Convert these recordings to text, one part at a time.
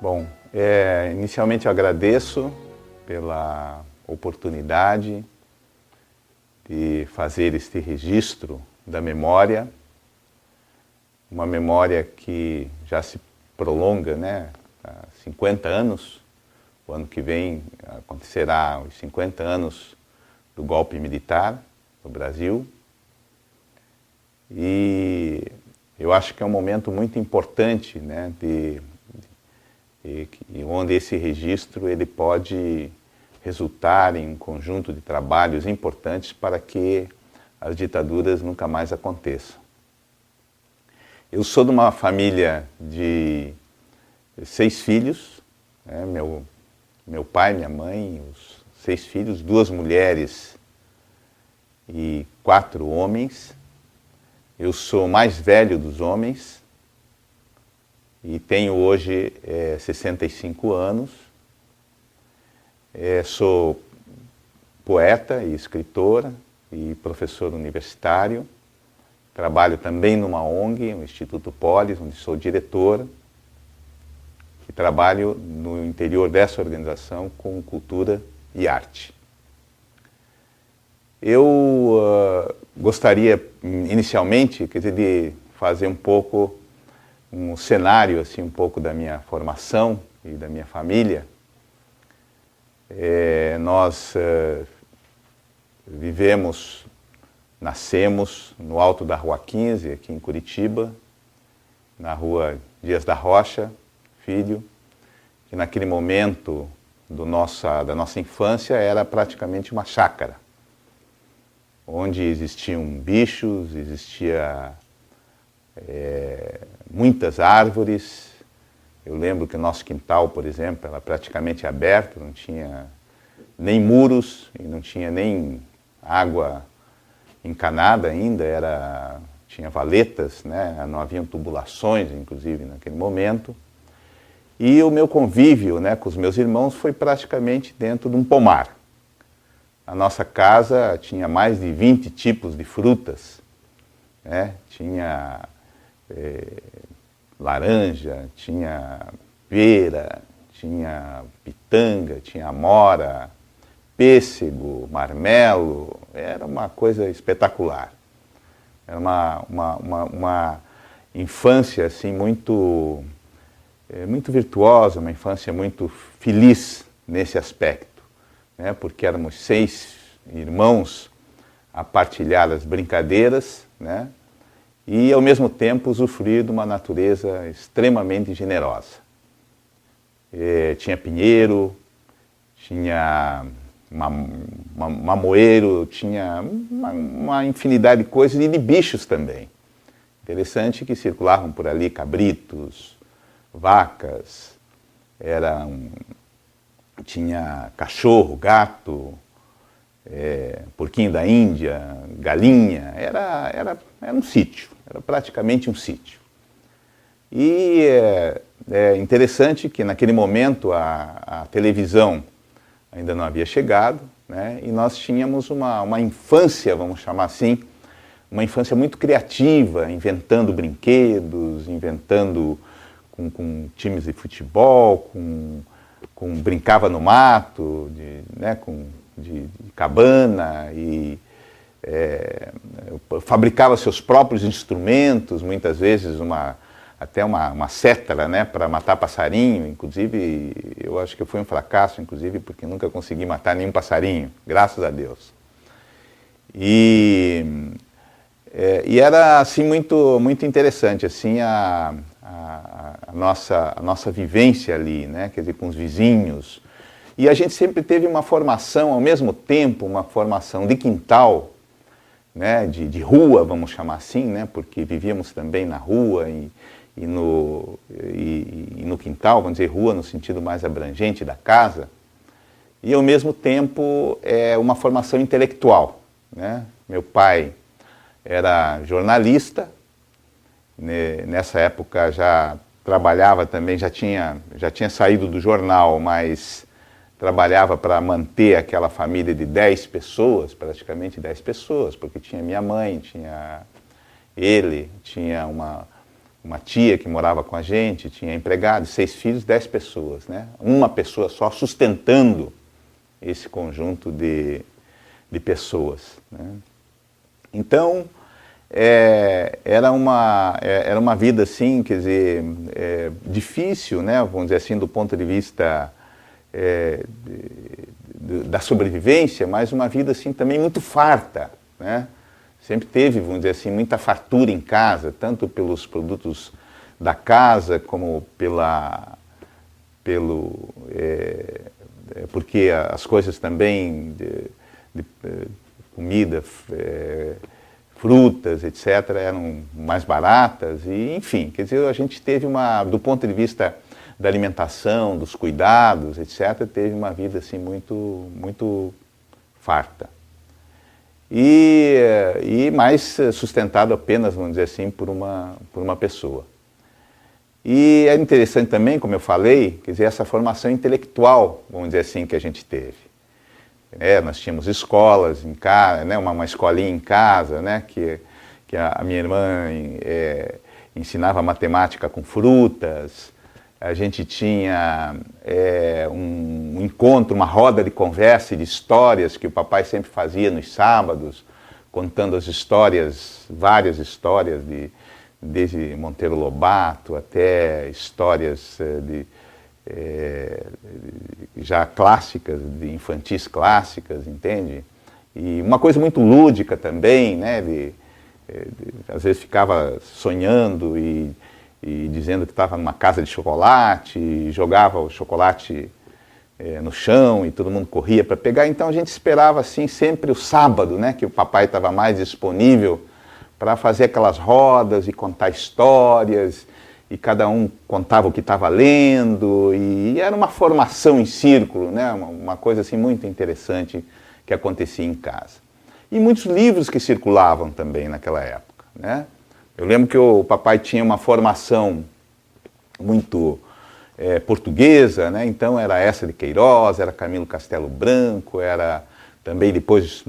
Bom, inicialmente eu agradeço pela oportunidade de fazer este registro da memória, uma memória que já se prolonga, né, há 50 anos. O ano que vem acontecerá os 50 anos do golpe militar no Brasil. E eu acho que é um momento muito importante, né, onde esse registro ele pode resultar em um conjunto de trabalhos importantes para que as ditaduras nunca mais aconteçam. Eu sou de uma família de 6 filhos, né, meu pai, minha mãe, os 6 filhos, 2 mulheres e 4 homens. Eu sou o mais velho dos homens e tenho hoje 65 anos. Sou poeta e escritora e professor universitário. Trabalho também numa ONG, o Instituto Polis, onde sou diretora. E trabalho no interior dessa organização com cultura e arte. Eu gostaria, inicialmente, quer dizer, de fazer um pouco um cenário, assim, um pouco da minha formação e da minha família. Nós nascemos no alto da Rua 15, aqui em Curitiba, na Rua Dias da Rocha, Filho, que naquele momento da nossa infância era praticamente uma chácara, onde existiam bichos, existia muitas árvores. Eu lembro que o nosso quintal, por exemplo, era praticamente aberto, não tinha nem muros e não tinha nem água encanada ainda, tinha valetas, né? Não haviam tubulações, inclusive, naquele momento. E o meu convívio, né, com os meus irmãos foi praticamente dentro de um pomar. A nossa casa tinha mais de 20 tipos de frutas, né? Tinha laranja, tinha pera, tinha pitanga, tinha amora, pêssego, marmelo. Era uma coisa espetacular. Era uma infância assim, muito virtuosa, uma infância muito feliz nesse aspecto, né? Porque éramos 6 irmãos a partilhar as brincadeiras, né? E ao mesmo tempo usufruir de uma natureza extremamente generosa. Tinha pinheiro, tinha mamoeiro, tinha uma infinidade de coisas e de bichos também. Interessante que circulavam por ali cabritos, vacas, tinha cachorro, gato, porquinho da Índia, galinha. Era um sítio, era praticamente um sítio. E é interessante que naquele momento a televisão ainda não havia chegado, né? E nós tínhamos uma infância, vamos chamar assim, uma infância muito criativa, inventando brinquedos, inventando com times de futebol, brincava no mato, né, de cabana, e fabricava seus próprios instrumentos, muitas vezes até uma cetera, né, para matar passarinho. Inclusive, eu acho que eu fui um fracasso, inclusive, porque nunca consegui matar nenhum passarinho, graças a Deus. E era assim muito interessante assim a nossa vivência ali, né? Quer dizer, com os vizinhos. E a gente sempre teve uma formação, ao mesmo tempo, uma formação de quintal, né? De rua, vamos chamar assim, né? Porque vivíamos também na rua e no quintal, vamos dizer, rua no sentido mais abrangente da casa. E ao mesmo tempo uma formação intelectual, né? Meu pai era jornalista, né? Nessa época já trabalhava também, já tinha saído do jornal, mas trabalhava para manter aquela família de 10 pessoas, praticamente 10 pessoas, porque tinha minha mãe, tinha ele, tinha uma tia que morava com a gente, tinha empregados, 6 filhos, 10 pessoas, né? Uma pessoa só sustentando esse conjunto de pessoas, né? Então, era uma vida, assim, quer dizer, difícil, né? Vamos dizer assim, do ponto de vista da sobrevivência, mas uma vida, assim, também muito farta, né? Sempre teve, vamos dizer assim, muita fartura em casa, tanto pelos produtos da casa, como porque as coisas também de comida, frutas, etc., eram mais baratas, e enfim, quer dizer, a gente teve do ponto de vista da alimentação, dos cuidados, etc., teve uma vida assim muito, muito farta. E mais sustentado apenas, vamos dizer assim, por uma pessoa. E é interessante também, como eu falei, quer dizer, essa formação intelectual, vamos dizer assim, que a gente teve. Nós tínhamos escolas em casa, né, uma escolinha em casa, né, que a minha irmã ensinava matemática com frutas. A gente tinha um encontro, uma roda de conversa e de histórias que o papai sempre fazia nos sábados, contando as histórias, várias histórias, desde Monteiro Lobato até histórias já clássicas, de infantis clássicas, entende? E uma coisa muito lúdica também, né? Às vezes ficava sonhando e dizendo que estava numa casa de chocolate, e jogava o chocolate no chão e todo mundo corria para pegar. Então a gente esperava assim sempre o sábado, né? Que o papai estava mais disponível para fazer aquelas rodas e contar histórias, e cada um contava o que estava lendo, e era uma formação em círculo, né? Uma coisa assim muito interessante que acontecia em casa. E muitos livros que circulavam também naquela época, né? Eu lembro que o papai tinha uma formação muito portuguesa, né? Então era Eça de Queiroz, era Camilo Castelo Branco, era também depois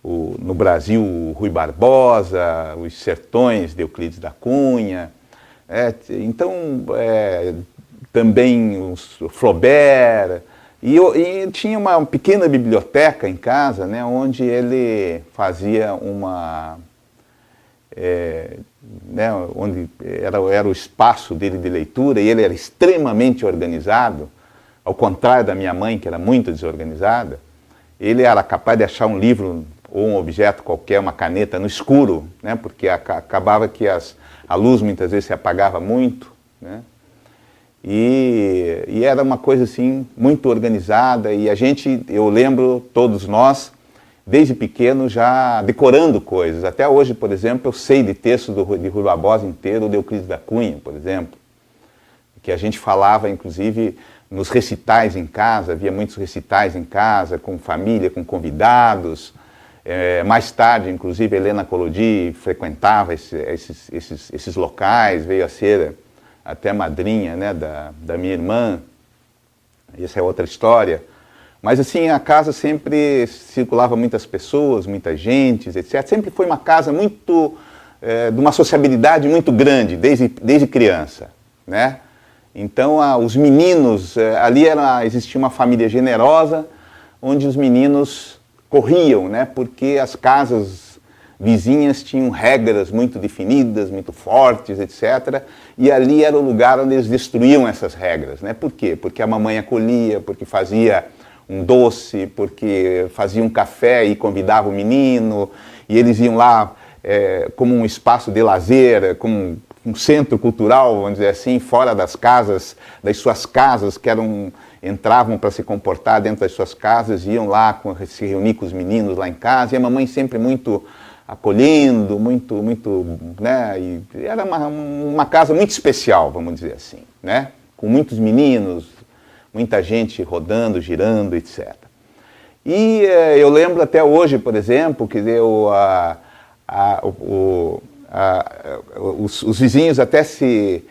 no Brasil o Rui Barbosa, Os Sertões de Euclides da Cunha. Então também o Flaubert, e tinha uma pequena biblioteca em casa, né? Onde ele fazia né, onde era o espaço dele de leitura, e ele era extremamente organizado, ao contrário da minha mãe, que era muito desorganizada. Ele era capaz de achar um livro ou um objeto qualquer, uma caneta, no escuro, né, porque acabava que a luz muitas vezes se apagava muito, né, e era uma coisa assim muito organizada, e eu lembro, todos nós, desde pequeno já decorando coisas. Até hoje, por exemplo, eu sei de texto de Rui Barbosa inteiro, de Euclides da Cunha, por exemplo, que a gente falava, inclusive, nos recitais em casa, havia muitos recitais em casa, com família, com convidados. Mais tarde, inclusive, Helena Collodi frequentava esses locais, veio a ser até madrinha, né, da minha irmã. Essa é outra história. Mas assim, a casa sempre circulava muitas pessoas, muitas gentes, etc. Sempre foi uma casa muito, de uma sociabilidade muito grande, desde criança, né? Então, os meninos, ali existia uma família generosa, onde os meninos corriam, né? Porque as casas vizinhas tinham regras muito definidas, muito fortes, etc. E ali era o lugar onde eles destruíam essas regras, né? Por quê? Porque a mamãe acolhia, porque fazia um doce, porque fazia um café e convidava o menino, e eles iam lá como um espaço de lazer, como um centro cultural, vamos dizer assim, fora das suas casas, entravam para se comportar dentro das suas casas, iam lá se reunir com os meninos lá em casa, e a mamãe sempre muito acolhendo, muito, né, e era uma casa muito especial, vamos dizer assim, né, com muitos meninos, muita gente rodando, girando, etc. E eu lembro até hoje, por exemplo, que os vizinhos até se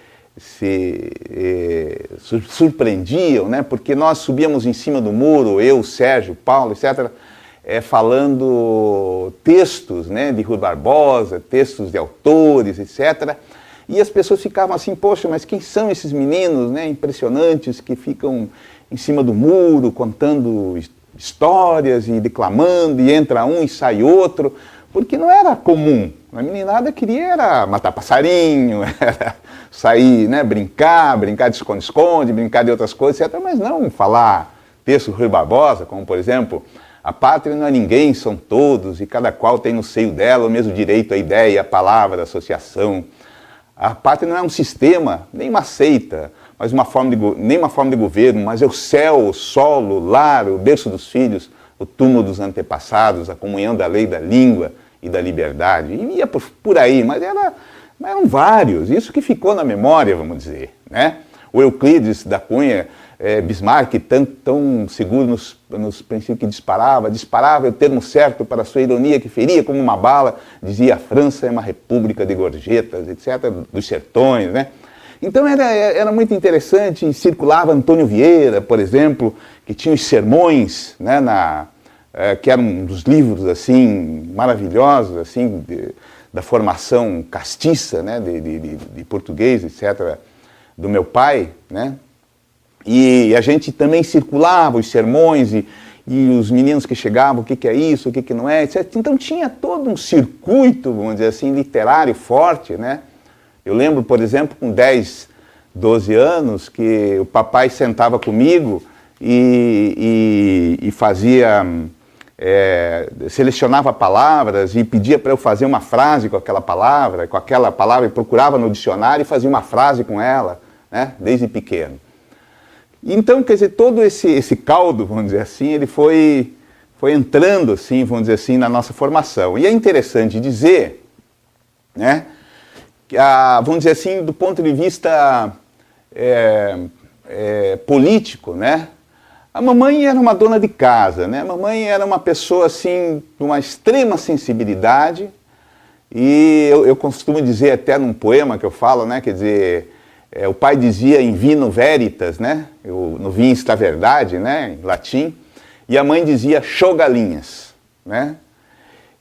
surpreendiam, né? Porque nós subíamos em cima do muro, eu, Sérgio, Paulo, etc., falando textos, né, de Rui Barbosa, textos de autores, etc., E as pessoas ficavam assim, poxa, mas quem são esses meninos, né, impressionantes, que ficam em cima do muro, contando histórias e declamando, e entra um e sai outro, porque não era comum. A meninada queria era matar passarinho, era sair, né, brincar de esconde-esconde, brincar de outras coisas, etc. Mas não falar texto Rui Barbosa, como por exemplo, a pátria não é ninguém, são todos, e cada qual tem no seio dela o mesmo direito à ideia, à palavra, à associação. A pátria não é um sistema, nem uma seita, mas nem uma forma de governo, mas é o céu, o solo, o lar, o berço dos filhos, o túmulo dos antepassados, a comunhão da lei, da língua e da liberdade. E ia por aí, mas eram vários, isso que ficou na memória, vamos dizer, né? O Euclides da Cunha, Bismarck, tão seguro nos princípios que disparava o termo certo para a sua ironia que feria como uma bala, dizia: a França é uma república de gorjetas, etc., dos sertões, né? Então era muito interessante, e circulava Antônio Vieira, por exemplo, que tinha os sermões, né, que eram um dos livros assim, maravilhosos, assim, da formação castiça, né, de português, etc., do meu pai, né? E a gente também circulava os sermões e os meninos que chegavam, o que é isso, o que não é, etc. Então tinha todo um circuito, vamos dizer assim, literário forte, né? Eu lembro, por exemplo, com 10, 12 anos, que o papai sentava comigo e fazia, selecionava palavras e pedia para eu fazer uma frase com aquela palavra, e procurava no dicionário e fazia uma frase com ela, né? Desde pequeno. Então, quer dizer, todo esse caldo, vamos dizer assim, ele foi entrando, assim, vamos dizer assim, na nossa formação. E é interessante dizer, né, que vamos dizer assim, do ponto de vista político, né, a mamãe era uma dona de casa, né, a mamãe era uma pessoa, assim, de uma extrema sensibilidade, e eu costumo dizer até num poema que eu falo, né, quer dizer, o pai dizia in vino veritas, né? No vinho está a verdade, né? Em latim. E a mãe dizia show galinhas, né?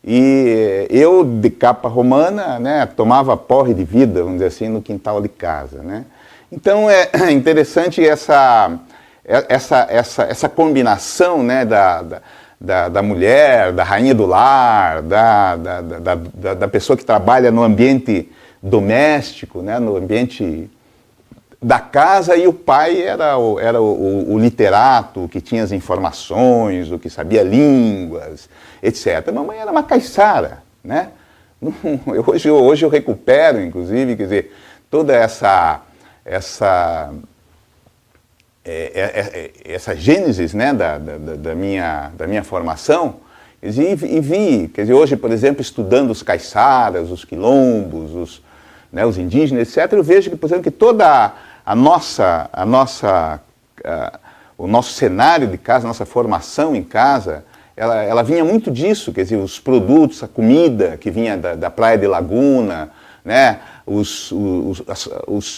E eu, de capa romana, né, tomava porre de vida, vamos dizer assim, no quintal de casa, né? Então é interessante essa combinação, né, da mulher, da rainha do lar, da pessoa que trabalha no ambiente doméstico, né, no ambiente da casa, e o pai era o literato, que tinha as informações, o que sabia línguas, etc. A mamãe era uma caiçara, né? Hoje eu recupero, inclusive, quer dizer, toda essa gênesis, né, da minha formação, e vi, quer dizer, hoje, por exemplo, estudando os caiçaras, os quilombos, os indígenas, etc., eu vejo que, por exemplo, que toda o nosso cenário de casa, a nossa formação em casa, ela vinha muito disso, quer dizer, os produtos, a comida que vinha da praia de Laguna, né, os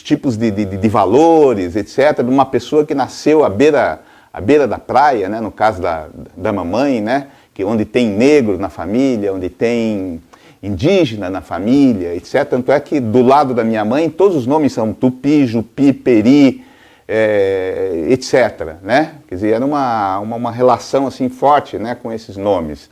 tipos de valores, etc., de uma pessoa que nasceu à beira da praia, né, no caso da mamãe, né, onde tem negro na família, onde tem indígena na família, etc. Tanto é que do lado da minha mãe todos os nomes são Tupi, Jupi, Peri, etc. Né? Quer dizer, era uma relação assim forte, né, com esses nomes.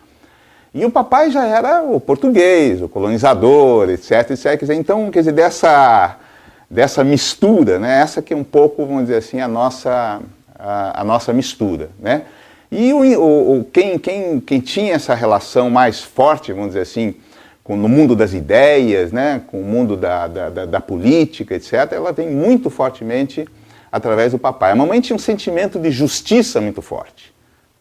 E o papai já era o português, o colonizador, etc. etc. Quer dizer, então, quer dizer, dessa mistura, né, essa que é um pouco, vamos dizer assim, a nossa mistura, né? E quem tinha essa relação mais forte, vamos dizer assim, no mundo das ideias, né, com o mundo da política, etc., ela vem muito fortemente através do papai. A mamãe tinha um sentimento de justiça muito forte,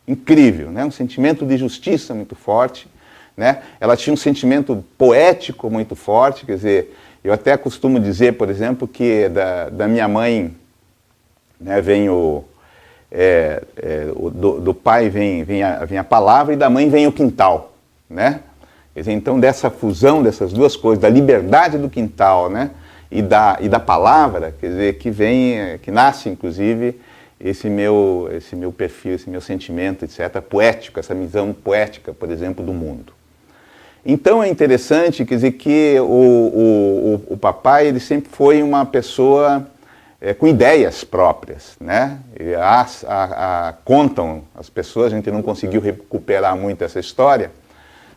incrível, né, um sentimento de justiça muito forte, né? Ela tinha um sentimento poético muito forte, quer dizer, eu até costumo dizer, por exemplo, que da minha mãe, né, vem do pai vem a palavra, e da mãe vem o quintal, né? Quer dizer, então, dessa fusão dessas duas coisas, da liberdade do quintal, né, e da palavra, quer dizer, que nasce, inclusive, esse meu perfil, esse meu sentimento, etc., poético, essa visão poética, por exemplo, do mundo. Então é interessante, quer dizer, que o papai ele sempre foi uma pessoa com ideias próprias, né? Contam as pessoas, a gente não conseguiu recuperar muito essa história,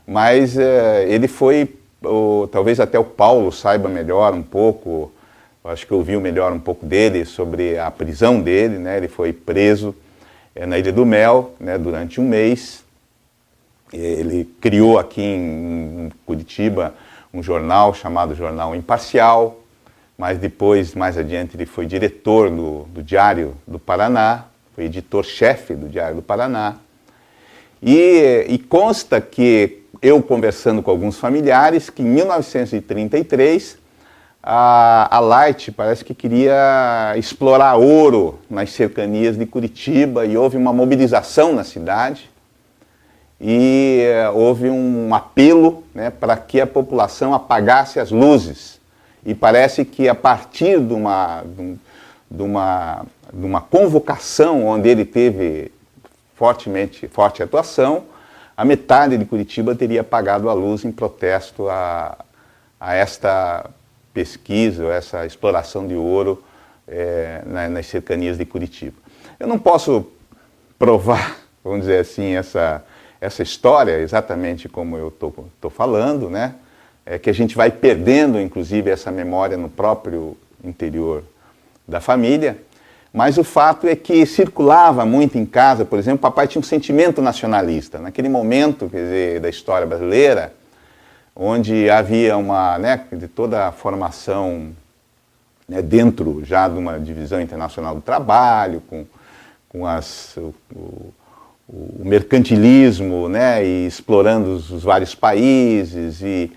mas ele foi, talvez até o Paulo saiba melhor um pouco, acho que ouviu melhor um pouco dele sobre a prisão dele, né? Ele foi preso na Ilha do Mel, né, durante um mês. Ele criou aqui em Curitiba um jornal chamado Jornal Imparcial, mas depois, mais adiante, ele foi diretor do Diário do Paraná, foi editor-chefe do Diário do Paraná. E consta que eu, conversando com alguns familiares, que em 1933 a Light parece que queria explorar ouro nas cercanias de Curitiba e houve uma mobilização na cidade. E houve um apelo, né, para que a população apagasse as luzes. E parece que a partir de uma convocação onde ele teve forte atuação, a metade de Curitiba teria apagado a luz em protesto a esta pesquisa, essa exploração de ouro nas cercanias de Curitiba. Eu não posso provar, vamos dizer assim, essa história, exatamente como eu estou falando, né? É que a gente vai perdendo, inclusive, essa memória no próprio interior da família, mas o fato é que circulava muito em casa, por exemplo, o papai tinha um sentimento nacionalista. Naquele momento, quer dizer, da história brasileira, onde havia de toda a formação, né, dentro já de uma divisão internacional do trabalho, com o mercantilismo, né, e explorando os vários países, e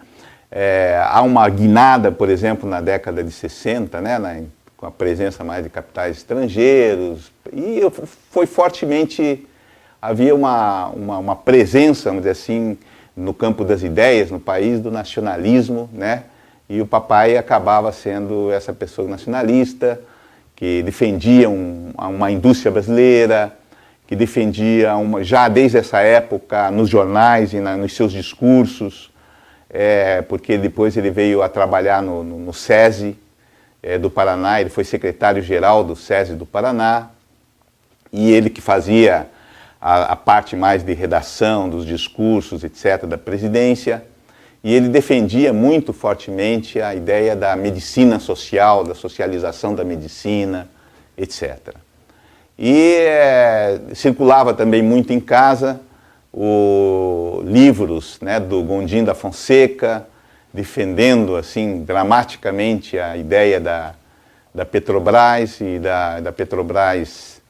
há uma guinada, por exemplo, na década de 60, né, com a presença mais de capitais estrangeiros, e foi fortemente, havia uma presença, vamos dizer assim, no campo das ideias, no país, do nacionalismo, né, e o papai acabava sendo essa pessoa nacionalista, que defendia uma indústria brasileira, que defendia, já desde essa época, nos jornais e nos seus discursos, porque depois ele veio a trabalhar no SESI do Paraná, ele foi secretário-geral do SESI do Paraná, e ele que fazia a parte mais de redação dos discursos, etc., da presidência, e ele defendia muito fortemente a ideia da medicina social, da socialização da medicina, etc., e circulava também muito em casa livros, né, do Gondim da Fonseca, defendendo assim dramaticamente a ideia da Petrobras e da Petrobras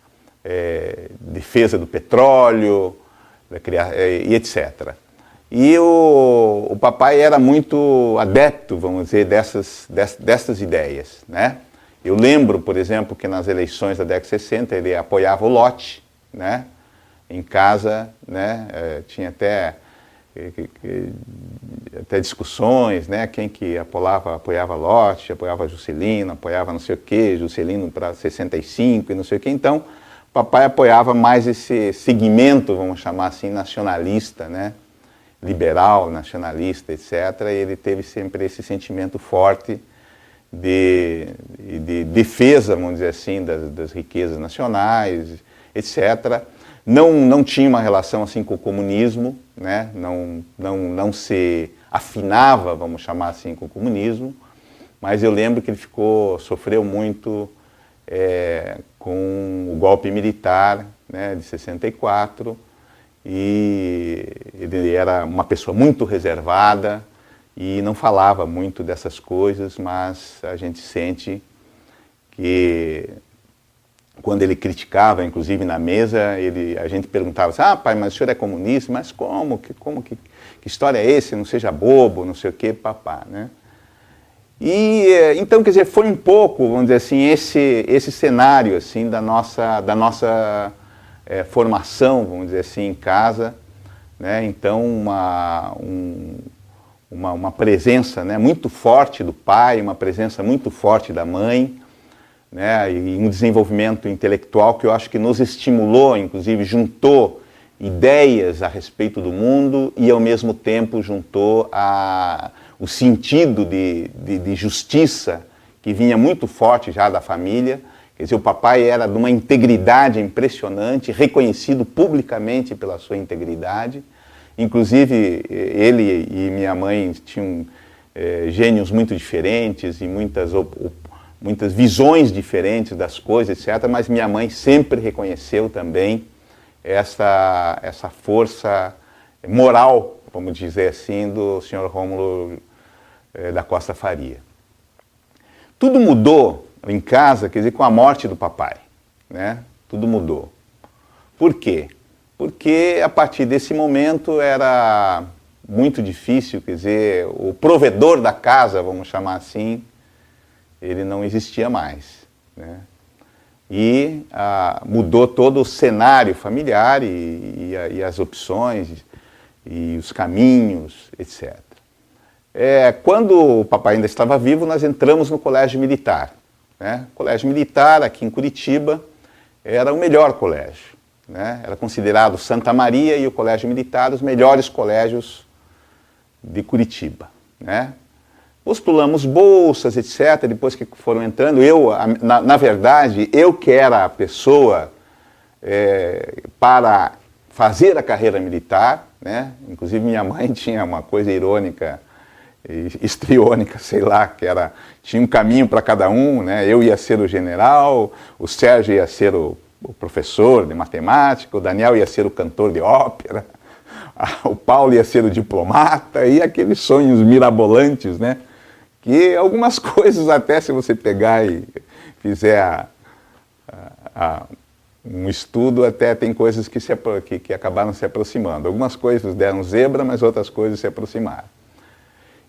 defesa do petróleo, e etc. E o papai era muito adepto, vamos dizer, dessas ideias, né? Eu lembro, por exemplo, que nas eleições da década de 60 ele apoiava o lote, né? Em casa, né? Tinha até discussões, né? Quem que apoiava lote, apoiava Juscelino, apoiava não sei o quê, Juscelino para 65 e não sei o quê. Então, o papai apoiava mais esse segmento, vamos chamar assim, nacionalista, né? Liberal, nacionalista, etc. E ele teve sempre esse sentimento forte de defesa, vamos dizer assim, das riquezas nacionais, etc. Não tinha uma relação assim com o comunismo, né? Não se afinava, vamos chamar assim, com o comunismo, mas eu lembro que ele sofreu muito com o golpe militar, né, de 64, e ele era uma pessoa muito reservada, e não falava muito dessas coisas, mas a gente sente que quando ele criticava, inclusive na mesa, a gente perguntava assim, pai, mas o senhor é comunista? Mas como? Que história é esse? Não seja bobo, não sei o quê, papá, né? E então, quer dizer, foi um pouco, vamos dizer assim, esse cenário assim da nossa formação, vamos dizer assim, em casa, né? Então uma presença, né, muito forte do pai, uma presença muito forte da mãe, né, e um desenvolvimento intelectual que eu acho que nos estimulou, inclusive juntou ideias a respeito do mundo e, ao mesmo tempo, juntou o sentido de justiça que vinha muito forte já da família. Quer dizer, o papai era de uma integridade impressionante, reconhecido publicamente pela sua integridade. Inclusive, ele e minha mãe tinham gênios muito diferentes e muitas visões diferentes das coisas, etc. Mas minha mãe sempre reconheceu também essa força moral, vamos dizer assim, do senhor Rômulo da Costa Faria. Tudo mudou em casa, quer dizer, com a morte do papai, né? Tudo mudou. Por quê? Porque a partir desse momento era muito difícil, quer dizer, o provedor da casa, vamos chamar assim, ele não existia mais, né? E mudou todo o cenário familiar e as opções e os caminhos, etc. Quando o papai ainda estava vivo, nós entramos no colégio militar, né? O colégio militar, aqui em Curitiba, era o melhor colégio, né? Era considerado Santa Maria e o colégio militar os melhores colégios de Curitiba, né? Postulamos bolsas, etc. Depois que foram entrando, na verdade, eu que era a pessoa para fazer a carreira militar, né? Inclusive minha mãe tinha uma coisa irônica, histriônica, sei lá, que tinha um caminho para cada um, né? Eu ia ser o general, o Sérgio ia ser o professor de matemática, o Daniel ia ser o cantor de ópera, o Paulo ia ser o diplomata, e aqueles sonhos mirabolantes, né? Que algumas coisas, até se você pegar e fizer um estudo, até tem coisas que acabaram se aproximando. Algumas coisas deram zebra, mas outras coisas se aproximaram.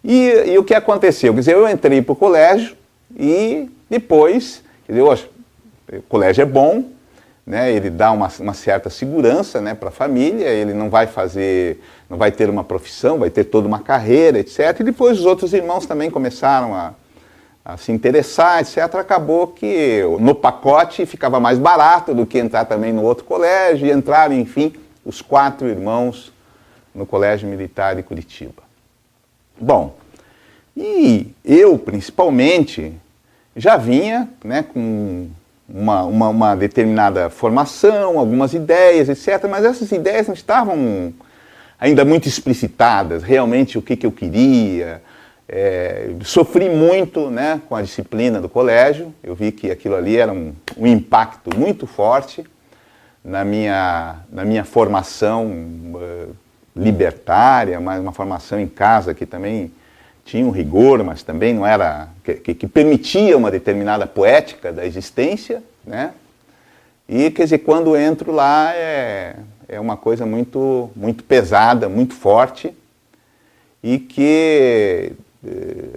E o que aconteceu? Quer dizer, eu entrei para o colégio e depois, quer dizer, o colégio é bom, né? Ele dá uma certa segurança, né, para a família, ele não vai ter uma profissão, vai ter toda uma carreira, etc. E depois os outros irmãos também começaram a se interessar, etc. Acabou que no pacote ficava mais barato do que entrar também no outro colégio, e entraram, enfim, os 4 irmãos no Colégio Militar de Curitiba. Bom, e eu, principalmente, já vinha, né, com uma determinada formação, algumas ideias, etc., mas essas ideias não estavam ainda muito explicitadas, realmente o que eu queria. Sofri muito, né, com a disciplina do colégio, eu vi que aquilo ali era um impacto muito forte na minha formação libertária, mas uma formação em casa que também tinha um rigor, mas também não era, que permitia uma determinada poética da existência, né? E, quer dizer, quando entro lá é uma coisa muito, muito pesada, muito forte, e que,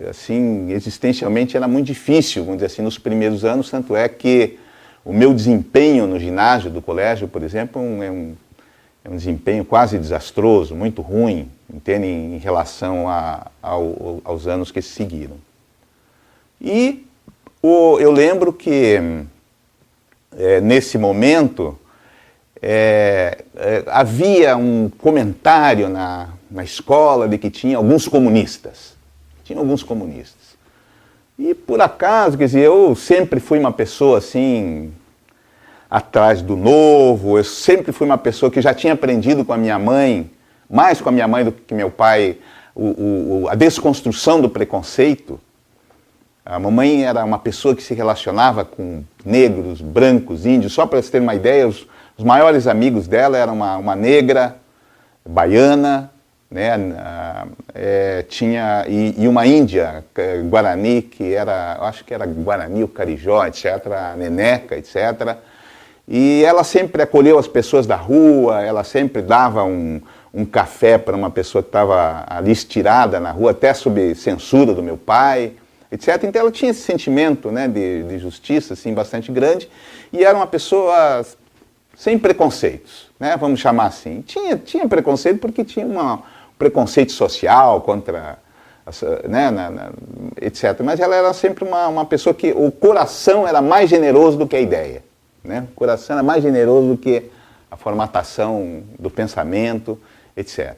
assim, existencialmente era muito difícil, vamos dizer assim, nos primeiros anos, tanto é que o meu desempenho no ginásio do colégio, por exemplo, é um desempenho quase desastroso, muito ruim, entende, em relação aos anos que se seguiram. E eu lembro que, nesse momento, havia um comentário na escola de que tinha alguns comunistas. Tinha alguns comunistas. E, por acaso, quer dizer, eu sempre fui uma pessoa, assim, atrás do novo, eu sempre fui uma pessoa que já tinha aprendido com a minha mãe, mais com a minha mãe do que meu pai, a desconstrução do preconceito. A mamãe era uma pessoa que se relacionava com negros, brancos, índios. Só para vocês terem uma ideia, os maiores amigos dela eram uma negra, baiana, né, e uma índia, Guarani, que era, acho que era Guarani, o Carijó, etc., a Neneca, etc., e ela sempre acolheu as pessoas da rua, ela sempre dava um café para uma pessoa que estava ali estirada na rua, até sob censura do meu pai, etc. Então ela tinha esse sentimento, né, de justiça, assim, bastante grande, e era uma pessoa sem preconceitos, né, vamos chamar assim. Tinha preconceito porque tinha um preconceito social contra, né, etc. Mas ela era sempre uma pessoa que o coração era mais generoso do que a ideia. Né? O coração era mais generoso do que a formatação do pensamento, etc.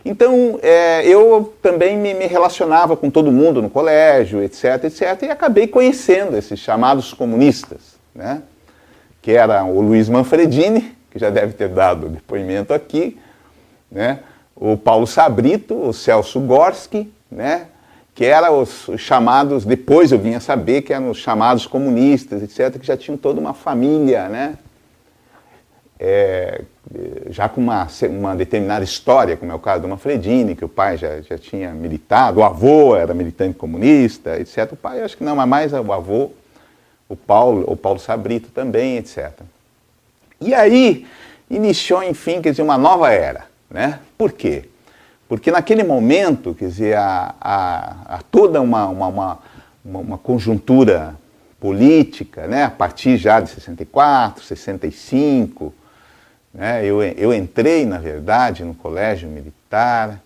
Então, eu também me relacionava com todo mundo no colégio, etc, etc, e acabei conhecendo esses chamados comunistas, né? Que era o Luiz Manfredini, que já deve ter dado depoimento aqui, né? O Paulo Sabrito, o Celso Gorski, né? Que eram os chamados, depois eu vim a saber que eram os chamados comunistas, etc, que já tinham toda uma família, né? Já com uma determinada história, como é o caso do Manfredini, que o pai já tinha militado, o avô era militante comunista, etc. O pai, acho que não, mas mais o avô, o Paulo Sabrito também, etc. E aí iniciou, enfim, quer dizer, uma nova era, né? Por quê? Porque naquele momento, quer dizer, há toda uma conjuntura política, né? A partir já de 64, 65, né? Eu entrei, na verdade, no colégio militar,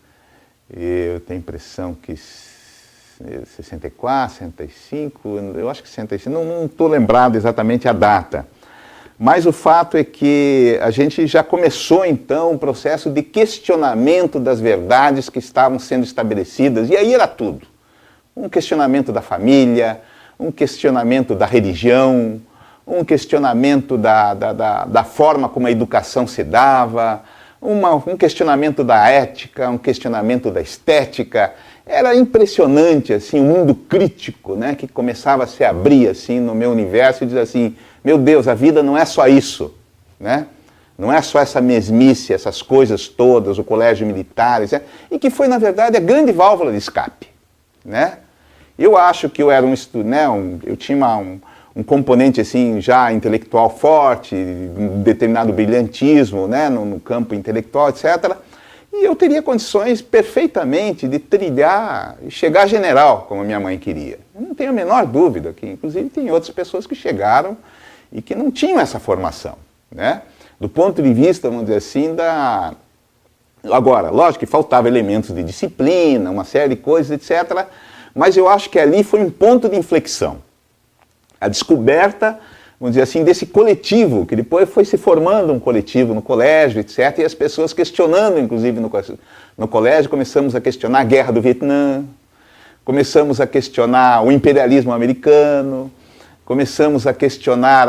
eu tenho a impressão que 64, 65, eu acho que 65, não estou lembrado exatamente a data. Mas o fato é que a gente já começou, então, um processo de questionamento das verdades que estavam sendo estabelecidas, e aí era tudo. Um questionamento da família, um questionamento da religião, um questionamento da forma como a educação se dava, um questionamento da ética, um questionamento da estética. Era impressionante, assim, um mundo crítico, né, que começava a se abrir, assim, no meu universo e dizer assim, meu Deus, a vida não é só isso, né? Não é só essa mesmice, essas coisas todas, o colégio militar, etc. E que foi, na verdade, a grande válvula de escape, né? Eu acho que eu era eu tinha um componente, assim, já intelectual forte, um determinado brilhantismo, né, no campo intelectual, etc., e eu teria condições perfeitamente de trilhar e chegar a general, como a minha mãe queria. Eu não tenho a menor dúvida que, inclusive, tem outras pessoas que chegaram e que não tinham essa formação, né? Do ponto de vista, vamos dizer assim, Agora, lógico que faltava elementos de disciplina, uma série de coisas, etc., mas eu acho que ali foi um ponto de inflexão. A descoberta, vamos dizer assim, desse coletivo, que depois foi se formando um coletivo no colégio, etc., e as pessoas questionando, inclusive, no colégio, começamos a questionar a guerra do Vietnã, começamos a questionar o imperialismo americano, começamos a questionar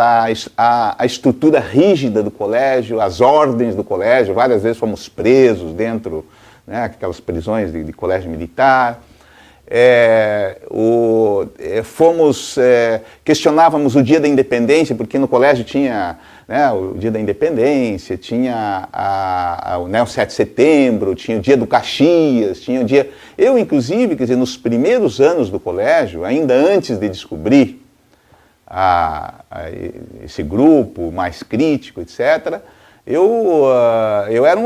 a estrutura rígida do colégio, as ordens do colégio, várias vezes fomos presos dentro, né, aquelas prisões de colégio militar. Questionávamos o dia da independência, porque no colégio tinha, né, o dia da independência, tinha o 7 de setembro, tinha o dia do Caxias, tinha o dia... Eu, inclusive, quer dizer, nos primeiros anos do colégio, ainda antes de descobrir esse grupo mais crítico, etc., eu era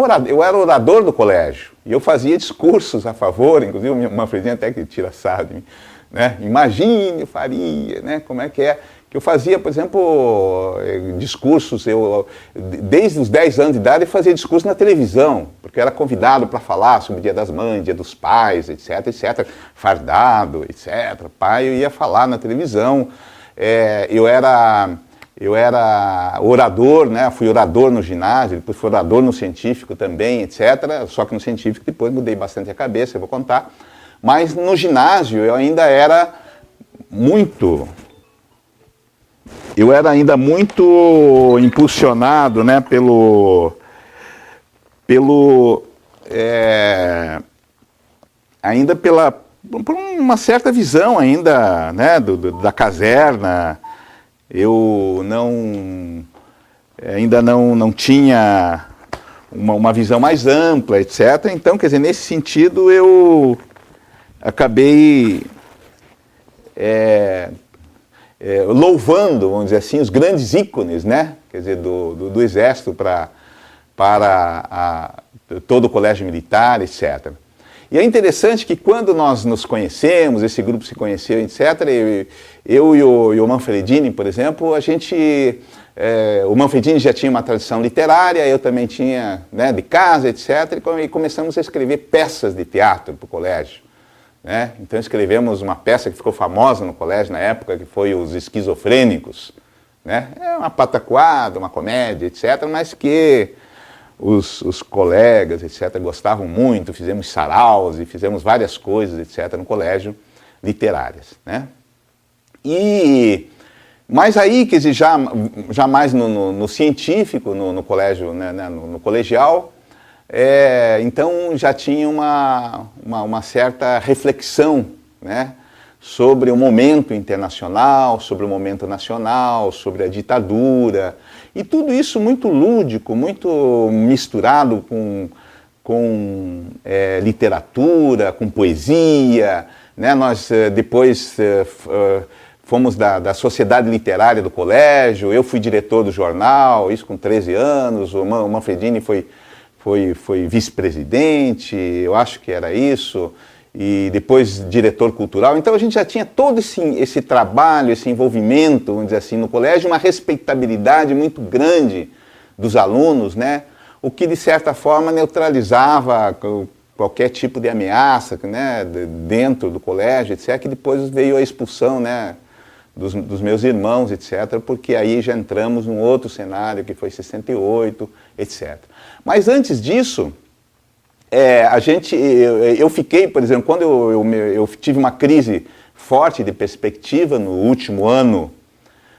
orador do colégio, e eu fazia discursos a favor, inclusive uma freguesia até que tira sarro de mim, né? Imagine, faria, né? Como é que eu fazia, por exemplo, discursos, desde os 10 anos de idade eu fazia discurso na televisão, porque eu era convidado para falar sobre o Dia das Mães, Dia dos Pais, etc, etc, fardado, etc, pai, eu ia falar na televisão, eu era orador, né? Fui orador no ginásio, depois fui orador no científico também, etc. Só que no científico depois mudei bastante a cabeça, eu vou contar. Mas no ginásio eu ainda era muito impulsionado, né, ainda por uma certa visão ainda, né, da caserna. Eu ainda não tinha uma visão mais ampla, etc. Então, quer dizer, nesse sentido, eu acabei louvando, vamos dizer assim, os grandes ícones, né? Quer dizer, do Exército para todo o colégio militar, etc. E é interessante que quando nós nos conhecemos, esse grupo se conheceu, etc., eu e o Manfredini, por exemplo, o Manfredini já tinha uma tradição literária, eu também tinha, né, de casa, etc., e começamos a escrever peças de teatro para o colégio, né? Então escrevemos uma peça que ficou famosa no colégio na época, que foi Os Esquizofrênicos, né? É uma pataquada, uma comédia, etc., mas que os colegas, etc., gostavam muito, fizemos saraus e fizemos várias coisas, etc., no colégio, literárias, né? Mas aí, quer dizer, já mais no científico, no colégio, né, no colegial, então já tinha uma certa reflexão, né, sobre o momento internacional, sobre o momento nacional, sobre a ditadura, e tudo isso muito lúdico, muito misturado com literatura, com poesia, né? Nós depois fomos da Sociedade Literária do colégio, eu fui diretor do jornal, isso com 13 anos, o Manfredini foi vice-presidente, eu acho que era isso, e depois diretor cultural. Então a gente já tinha todo esse trabalho, esse envolvimento, vamos dizer assim, no colégio, uma respeitabilidade muito grande dos alunos, né? O que de certa forma neutralizava qualquer tipo de ameaça, né, dentro do colégio, etc., que depois veio a expulsão, né, dos meus irmãos, etc., porque aí já entramos num outro cenário, que foi 68, etc. Mas antes disso, eu fiquei, por exemplo, quando eu tive uma crise forte de perspectiva no último ano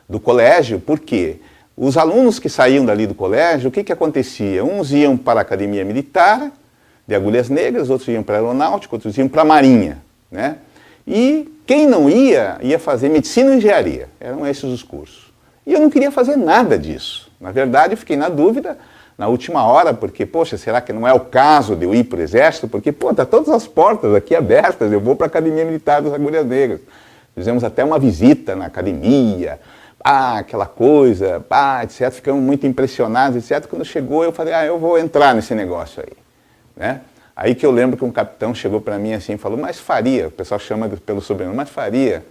do colégio, por quê? Os alunos que saíam dali do colégio, o que acontecia? Uns iam para a Academia Militar, de Agulhas Negras, outros iam para a Aeronáutica, outros iam para a Marinha, né? E quem não ia fazer Medicina e Engenharia, eram esses os cursos. E eu não queria fazer nada disso. Na verdade, eu fiquei na dúvida, na última hora, porque, poxa, será que não é o caso de eu ir para o Exército? Porque, pô, tá todas as portas aqui abertas, eu vou para a Academia Militar das Agulhas Negras. Fizemos até uma visita na academia, aquela coisa, etc. Ficamos muito impressionados, etc. Quando chegou, eu falei, eu vou entrar nesse negócio aí, né? Aí que eu lembro que um capitão chegou para mim assim e falou, mas Faria, o pessoal chama pelo sobrenome, mas Faria,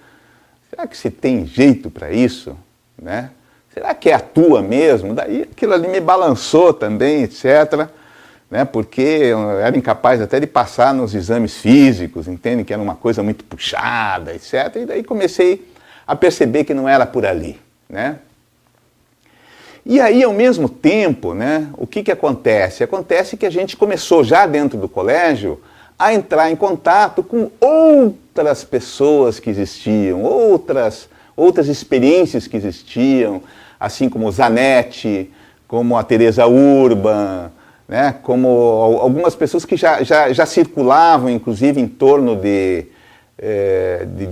será que você tem jeito para isso, né? Será que é a tua mesmo? Daí aquilo ali me balançou também, etc., né? Porque eu era incapaz até de passar nos exames físicos, entende? Que era uma coisa muito puxada, etc. E daí comecei a perceber que não era por ali, né? E aí, ao mesmo tempo, né, o que acontece? Acontece que a gente começou já dentro do colégio a entrar em contato com outras pessoas que existiam, outras experiências que existiam, assim como o Zanetti, como a Teresa Urban, né, como algumas pessoas que já circulavam, inclusive, em torno de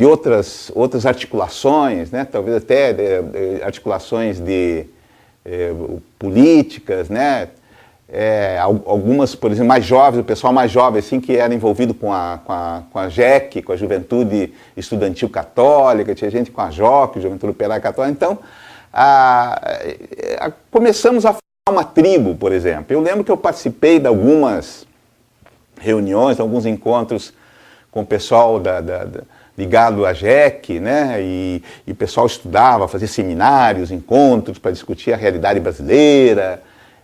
outras articulações, né, talvez até articulações políticas, né? Algumas, por exemplo, mais jovens, o pessoal mais jovem, assim, que era envolvido com a JEC, com a Juventude Estudantil Católica, tinha gente com a JOC, Juventude Operária Católica. Então, começamos a formar uma tribo, por exemplo. Eu lembro que eu participei de algumas reuniões, alguns encontros com o pessoal ligado à JEC, né? E o pessoal estudava, fazia seminários, encontros para discutir a realidade brasileira.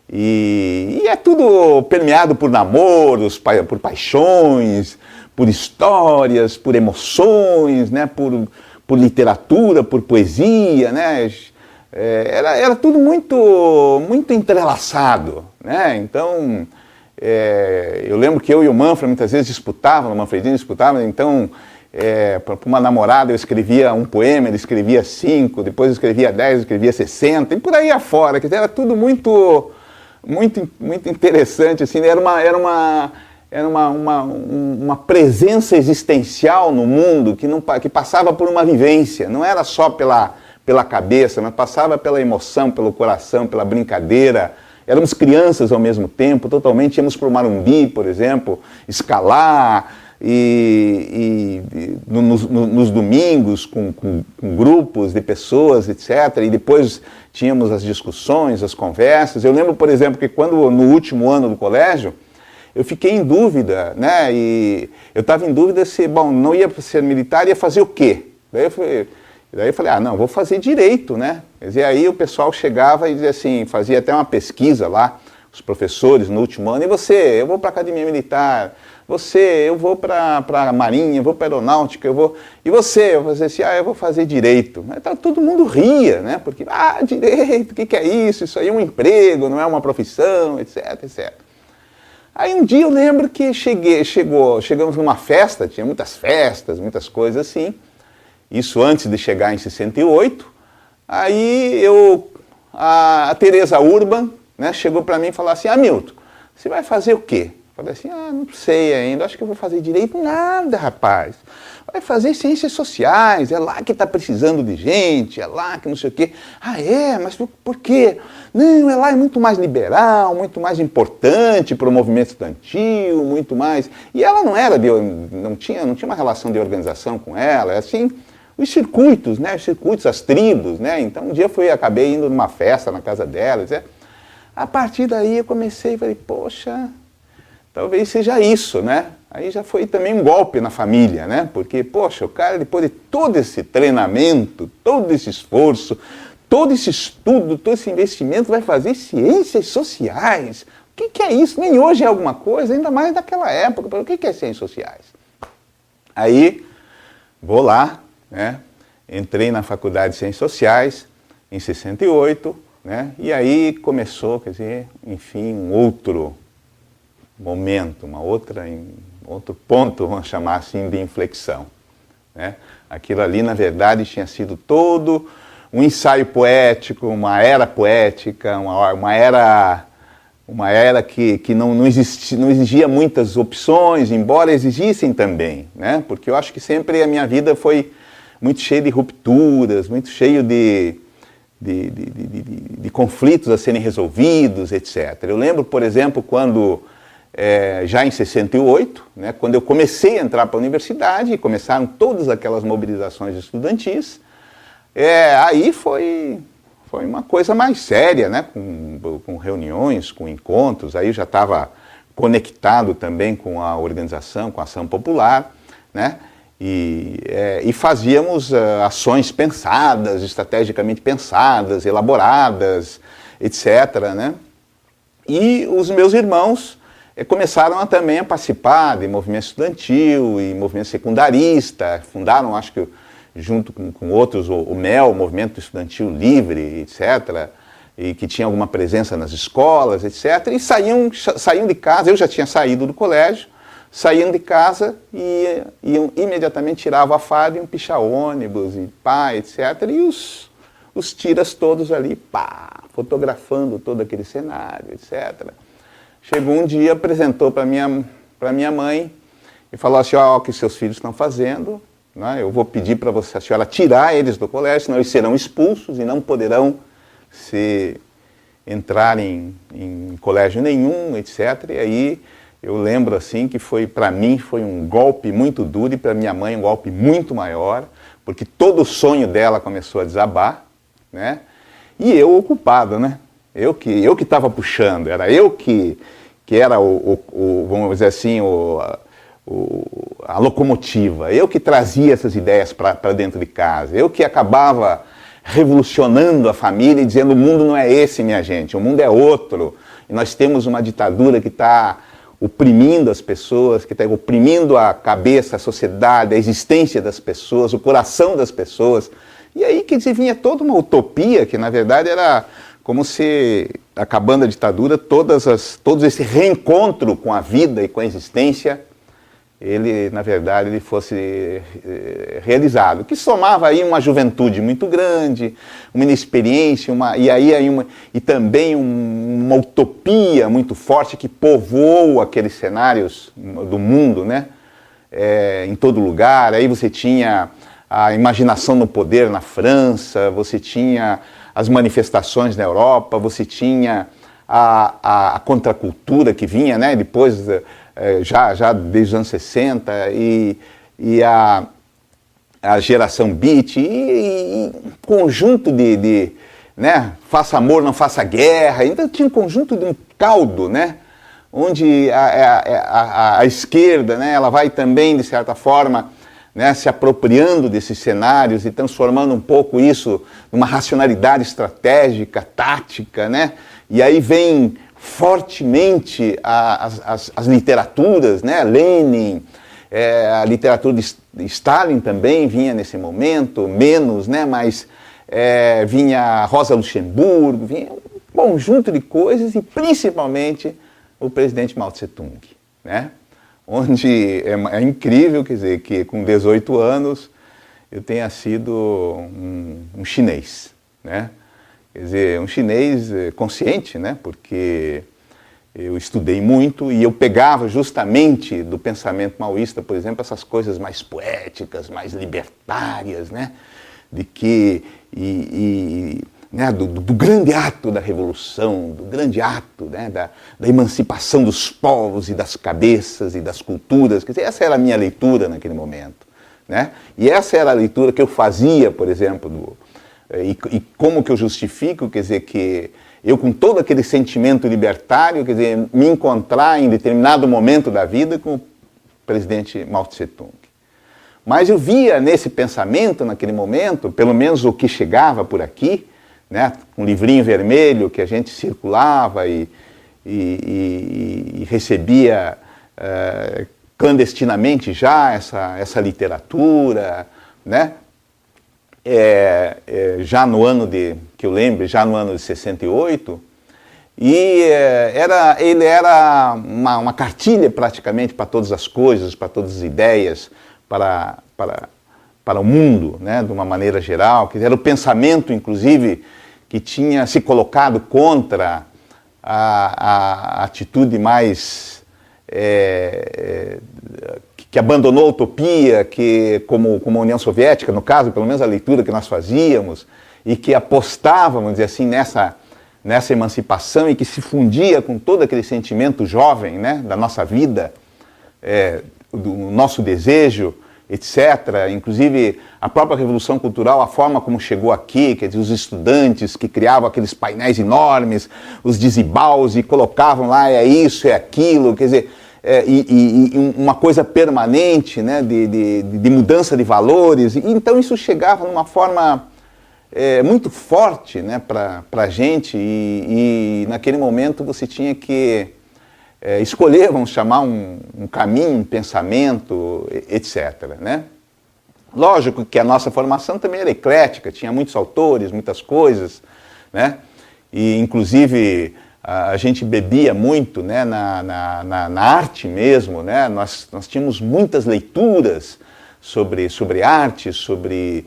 E é tudo permeado por namoros, por paixões, por histórias, por emoções, né? Por literatura, por poesia, né? Era tudo muito entrelaçado, né? Então, eu lembro que eu e o Manfred muitas vezes disputavam, o Manfredini disputava, então, para uma namorada eu escrevia um poema, ele escrevia 5, depois eu escrevia 10, eu escrevia 60, e por aí afora, quer dizer, era tudo muito interessante, assim, era uma presença existencial no mundo que passava por uma vivência, não era só pela cabeça, mas passava pela emoção, pelo coração, pela brincadeira. Éramos crianças ao mesmo tempo, totalmente, íamos para o Marumbi, por exemplo, escalar, nos domingos com grupos de pessoas, etc. E depois tínhamos as discussões, as conversas. Eu lembro, por exemplo, que quando no último ano do colégio, eu fiquei em dúvida, né? E eu estava em dúvida se, não ia ser militar, ia fazer o quê? Daí eu falei, não, vou fazer direito, né? Quer dizer, aí o pessoal chegava e dizia assim, fazia até uma pesquisa lá, os professores no último ano, e você? Eu vou para a Academia Militar. eu vou para a Marinha, eu vou para a Aeronáutica, e você? Eu falei assim, eu vou fazer Direito. Mas todo mundo ria, né? Porque, Direito, o que é isso? Isso aí é um emprego, não é uma profissão, etc, etc. Aí um dia eu lembro que chegamos numa festa, tinha muitas festas, muitas coisas assim, isso antes de chegar em 68, aí a Teresa Urban, né, chegou para mim e falou assim, Milton, você vai fazer o quê? Eu falei assim, não sei ainda, acho que eu vou fazer Direito. Nada, rapaz, vai fazer Ciências Sociais, é lá que está precisando de gente, é lá que não sei o quê. Mas por quê? Não, é lá é muito mais liberal, muito mais importante para o movimento estudantil, muito mais... E ela não tinha uma relação de organização com ela, é assim, os circuitos, né, as tribos, né, então um dia acabei indo numa festa na casa dela, etc. A partir daí eu comecei e falei, poxa, talvez seja isso, né? Aí já foi também um golpe na família, né? Porque, poxa, o cara, depois de todo esse treinamento, todo esse esforço, todo esse estudo, todo esse investimento, vai fazer Ciências Sociais. O que é isso? Nem hoje é alguma coisa, ainda mais naquela época. O que é Ciências Sociais? Aí, vou lá, né? Entrei na Faculdade de Ciências Sociais em 68, né? E aí começou, quer dizer, enfim, um outro momento, outro ponto, vamos chamar assim, de inflexão, né? Aquilo ali, na verdade, tinha sido todo um ensaio poético, uma era poética, uma era que não exigia muitas opções, embora exigissem também, né? Porque eu acho que sempre a minha vida foi muito cheia de rupturas, muito cheio de conflitos a serem resolvidos, etc. Eu lembro, por exemplo, quando, já em 68, né, quando eu comecei a entrar para a universidade, e começaram todas aquelas mobilizações estudantis, aí foi uma coisa mais séria, né, com reuniões, com encontros, aí eu já estava conectado também com a organização, com a ação popular, né, e fazíamos ações pensadas, estrategicamente pensadas, elaboradas, etc., né? E os meus irmãos começaram também a participar de movimento estudantil e movimento secundarista, fundaram, acho que junto com outros, o MEL, o Movimento Estudantil Livre, etc., e que tinha alguma presença nas escolas, etc., e saíam de casa, eu já tinha saído do colégio, saíam de casa e iam imediatamente tiravam a farda e iam pichar ônibus e pá, etc. E os tiras todos ali, fotografando todo aquele cenário, etc. Chegou um dia, apresentou para minha mãe e falou assim, o que seus filhos estão fazendo, né? Eu vou pedir para a senhora tirar eles do colégio, senão eles serão expulsos e não poderão entrar em colégio nenhum, etc. E aí eu lembro assim que para mim foi um golpe muito duro e para minha mãe um golpe muito maior, porque todo o sonho dela começou a desabar, né? E eu ocupado, né? Eu que estava puxando, era eu que era vamos dizer assim, a locomotiva, eu que trazia essas ideias para dentro de casa, eu que acabava revolucionando a família e dizendo o mundo não é esse, minha gente, o mundo é outro, e nós temos uma ditadura que está oprimindo as pessoas, que está oprimindo a cabeça, a sociedade, a existência das pessoas, o coração das pessoas. E aí que vinha toda uma utopia, que na verdade era como se, acabando a ditadura, todo esse reencontro com a vida e com a existência, ele, na verdade, ele fosse realizado. Que somava aí uma juventude muito grande, uma inexperiência, e também uma utopia muito forte que povoou aqueles cenários do mundo, né? Em todo lugar. Aí você tinha a imaginação no poder na França, você tinha as manifestações na Europa, você tinha a contracultura que vinha, né? Depois... já desde os anos 60, e a geração beat, e um conjunto né, faça amor, não faça guerra, então tinha um conjunto de um caldo, né, onde a esquerda, né, ela vai também, de certa forma, né, se apropriando desses cenários e transformando um pouco isso numa racionalidade estratégica, tática, né, e aí vem fortemente as literaturas, né? Lenin, a literatura de Stalin também vinha nesse momento, menos, né? Mas vinha Rosa Luxemburgo, vinha um conjunto de coisas e principalmente o presidente Mao Tse-tung, né? Onde é incrível, quer dizer, que com 18 anos eu tenha sido um chinês, né? Quer dizer, um chinês consciente, né? Porque eu estudei muito e eu pegava justamente do pensamento maoísta, por exemplo, essas coisas mais poéticas, mais libertárias, né? De que, né? do grande ato da revolução, do grande ato, né? da emancipação dos povos e das cabeças e das culturas. Quer dizer, essa era a minha leitura naquele momento, né? E essa era a leitura que eu fazia, por exemplo, e como que eu justifico, quer dizer, que eu com todo aquele sentimento libertário, quer dizer, me encontrar em determinado momento da vida com o presidente Mao Tse-tung. Mas eu via nesse pensamento, naquele momento, pelo menos o que chegava por aqui, né, um livrinho vermelho que a gente circulava e recebia clandestinamente já essa literatura, né? Já no ano que eu lembro, já no ano de 68, e ele era uma cartilha praticamente para todas as coisas, para todas as ideias, para o mundo, né, de uma maneira geral, que era o pensamento, inclusive, que tinha se colocado contra a atitude mais que abandonou a utopia, que, como a União Soviética, no caso, pelo menos a leitura que nós fazíamos, e que apostava, vamos dizer assim, nessa emancipação e que se fundia com todo aquele sentimento jovem, né, da nossa vida, do nosso desejo, etc. Inclusive, a própria Revolução Cultural, a forma como chegou aqui, quer dizer, os estudantes que criavam aqueles painéis enormes, os dizibaus, e colocavam lá, é isso, é aquilo, quer dizer, uma coisa permanente, né, de mudança de valores. Então isso chegava numa forma muito forte, né, para a gente, e naquele momento você tinha que escolher, vamos chamar, um caminho, um pensamento, etc. Né? Lógico que a nossa formação também era eclética, tinha muitos autores, muitas coisas, né? E inclusive a gente bebia muito, né, na arte mesmo, né? Nós tínhamos muitas leituras sobre arte, sobre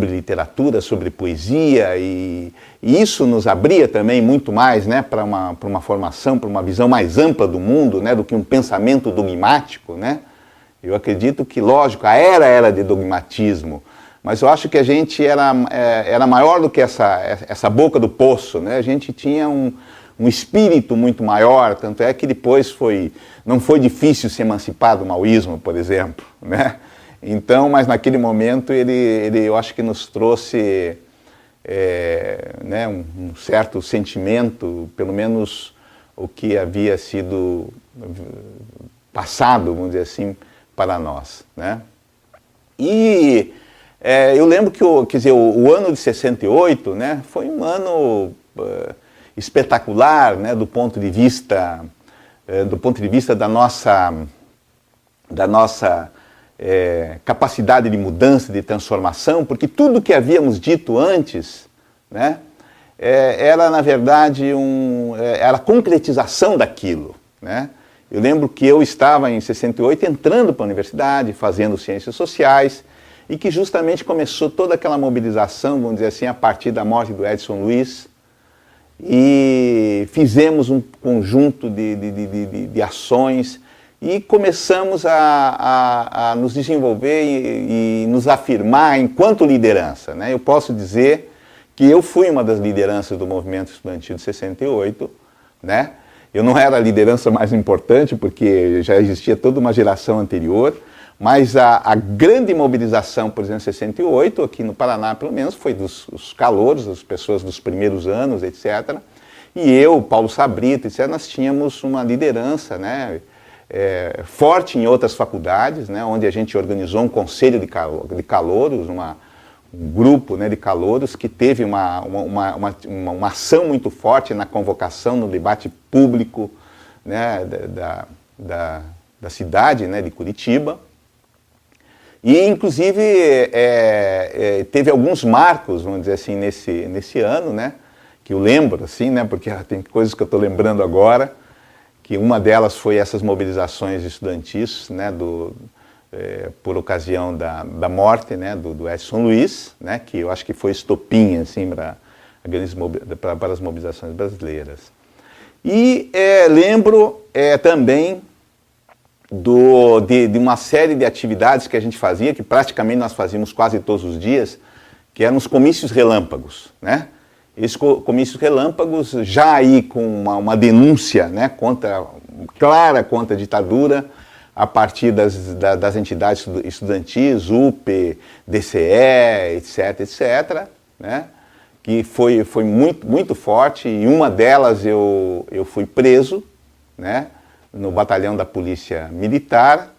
literatura, sobre poesia, e isso nos abria também muito mais, né, para uma formação, para uma visão mais ampla do mundo, né, do que um pensamento dogmático, né? Eu acredito que, lógico, a era de dogmatismo, mas eu acho que a gente era maior do que essa boca do poço, né? A gente tinha um espírito muito maior, tanto é que depois não foi difícil se emancipar do maoísmo, por exemplo, né? Então, mas naquele momento eu acho que nos trouxe né, um certo sentimento, pelo menos o que havia sido passado, vamos dizer assim, para nós, né? E eu lembro que quer dizer, o ano de 68, né, foi um ano espetacular, né, do ponto de vista da nossa capacidade de mudança, de transformação, porque tudo que havíamos dito antes, né, era, na verdade, era a concretização daquilo, né? Eu lembro que eu estava, em 68, entrando para a universidade, fazendo ciências sociais, e que justamente começou toda aquela mobilização, vamos dizer assim, a partir da morte do Edson Luiz, e fizemos um conjunto de ações, e começamos a nos desenvolver e nos afirmar enquanto liderança, né? Eu posso dizer que eu fui uma das lideranças do movimento estudantil de 68, né? Eu não era a liderança mais importante, porque já existia toda uma geração anterior, mas a grande mobilização, por exemplo, em 68, aqui no Paraná, pelo menos, foi dos calouros, das pessoas dos primeiros anos, etc. E eu, Paulo Sabrito, etc., nós tínhamos uma liderança, né, forte em outras faculdades, né, onde a gente organizou um conselho de calouros, grupo, né, de calouros que teve uma ação muito forte na convocação, no debate público, né, da cidade, né, de Curitiba. E, inclusive, teve alguns marcos, vamos dizer assim, nesse ano, né, que eu lembro, assim, né, porque tem coisas que eu estou lembrando agora, que uma delas foi essas mobilizações estudantis, né, por ocasião da morte, né, do Edson Luiz, né, que eu acho que foi estopim, assim, para as mobilizações brasileiras. E lembro também de uma série de atividades que a gente fazia, que praticamente nós fazíamos quase todos os dias, que eram os comícios relâmpagos, né? Esses comícios relâmpagos já aí com uma denúncia, né, clara contra a ditadura, a partir das entidades estudantis, UP, DCE, etc., né, que foi muito, muito forte. E uma delas eu fui preso, né, no batalhão da Polícia Militar,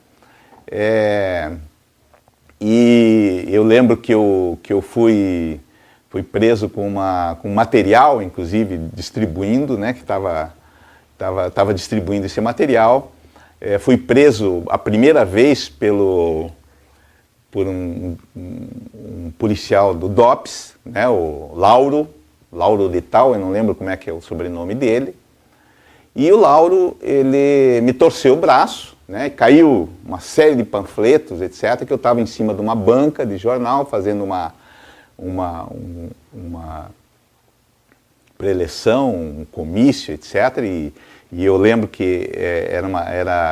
e eu lembro que eu fui preso com material, inclusive distribuindo, né, que estava distribuindo esse material. Fui preso a primeira vez por um policial do DOPS, né, o Lauro Lital, eu não lembro como é que é o sobrenome dele. E o Lauro, ele me torceu o braço, né, caiu uma série de panfletos, etc., que eu estava em cima de uma banca de jornal, fazendo uma preleção, um comício, etc., e eu lembro que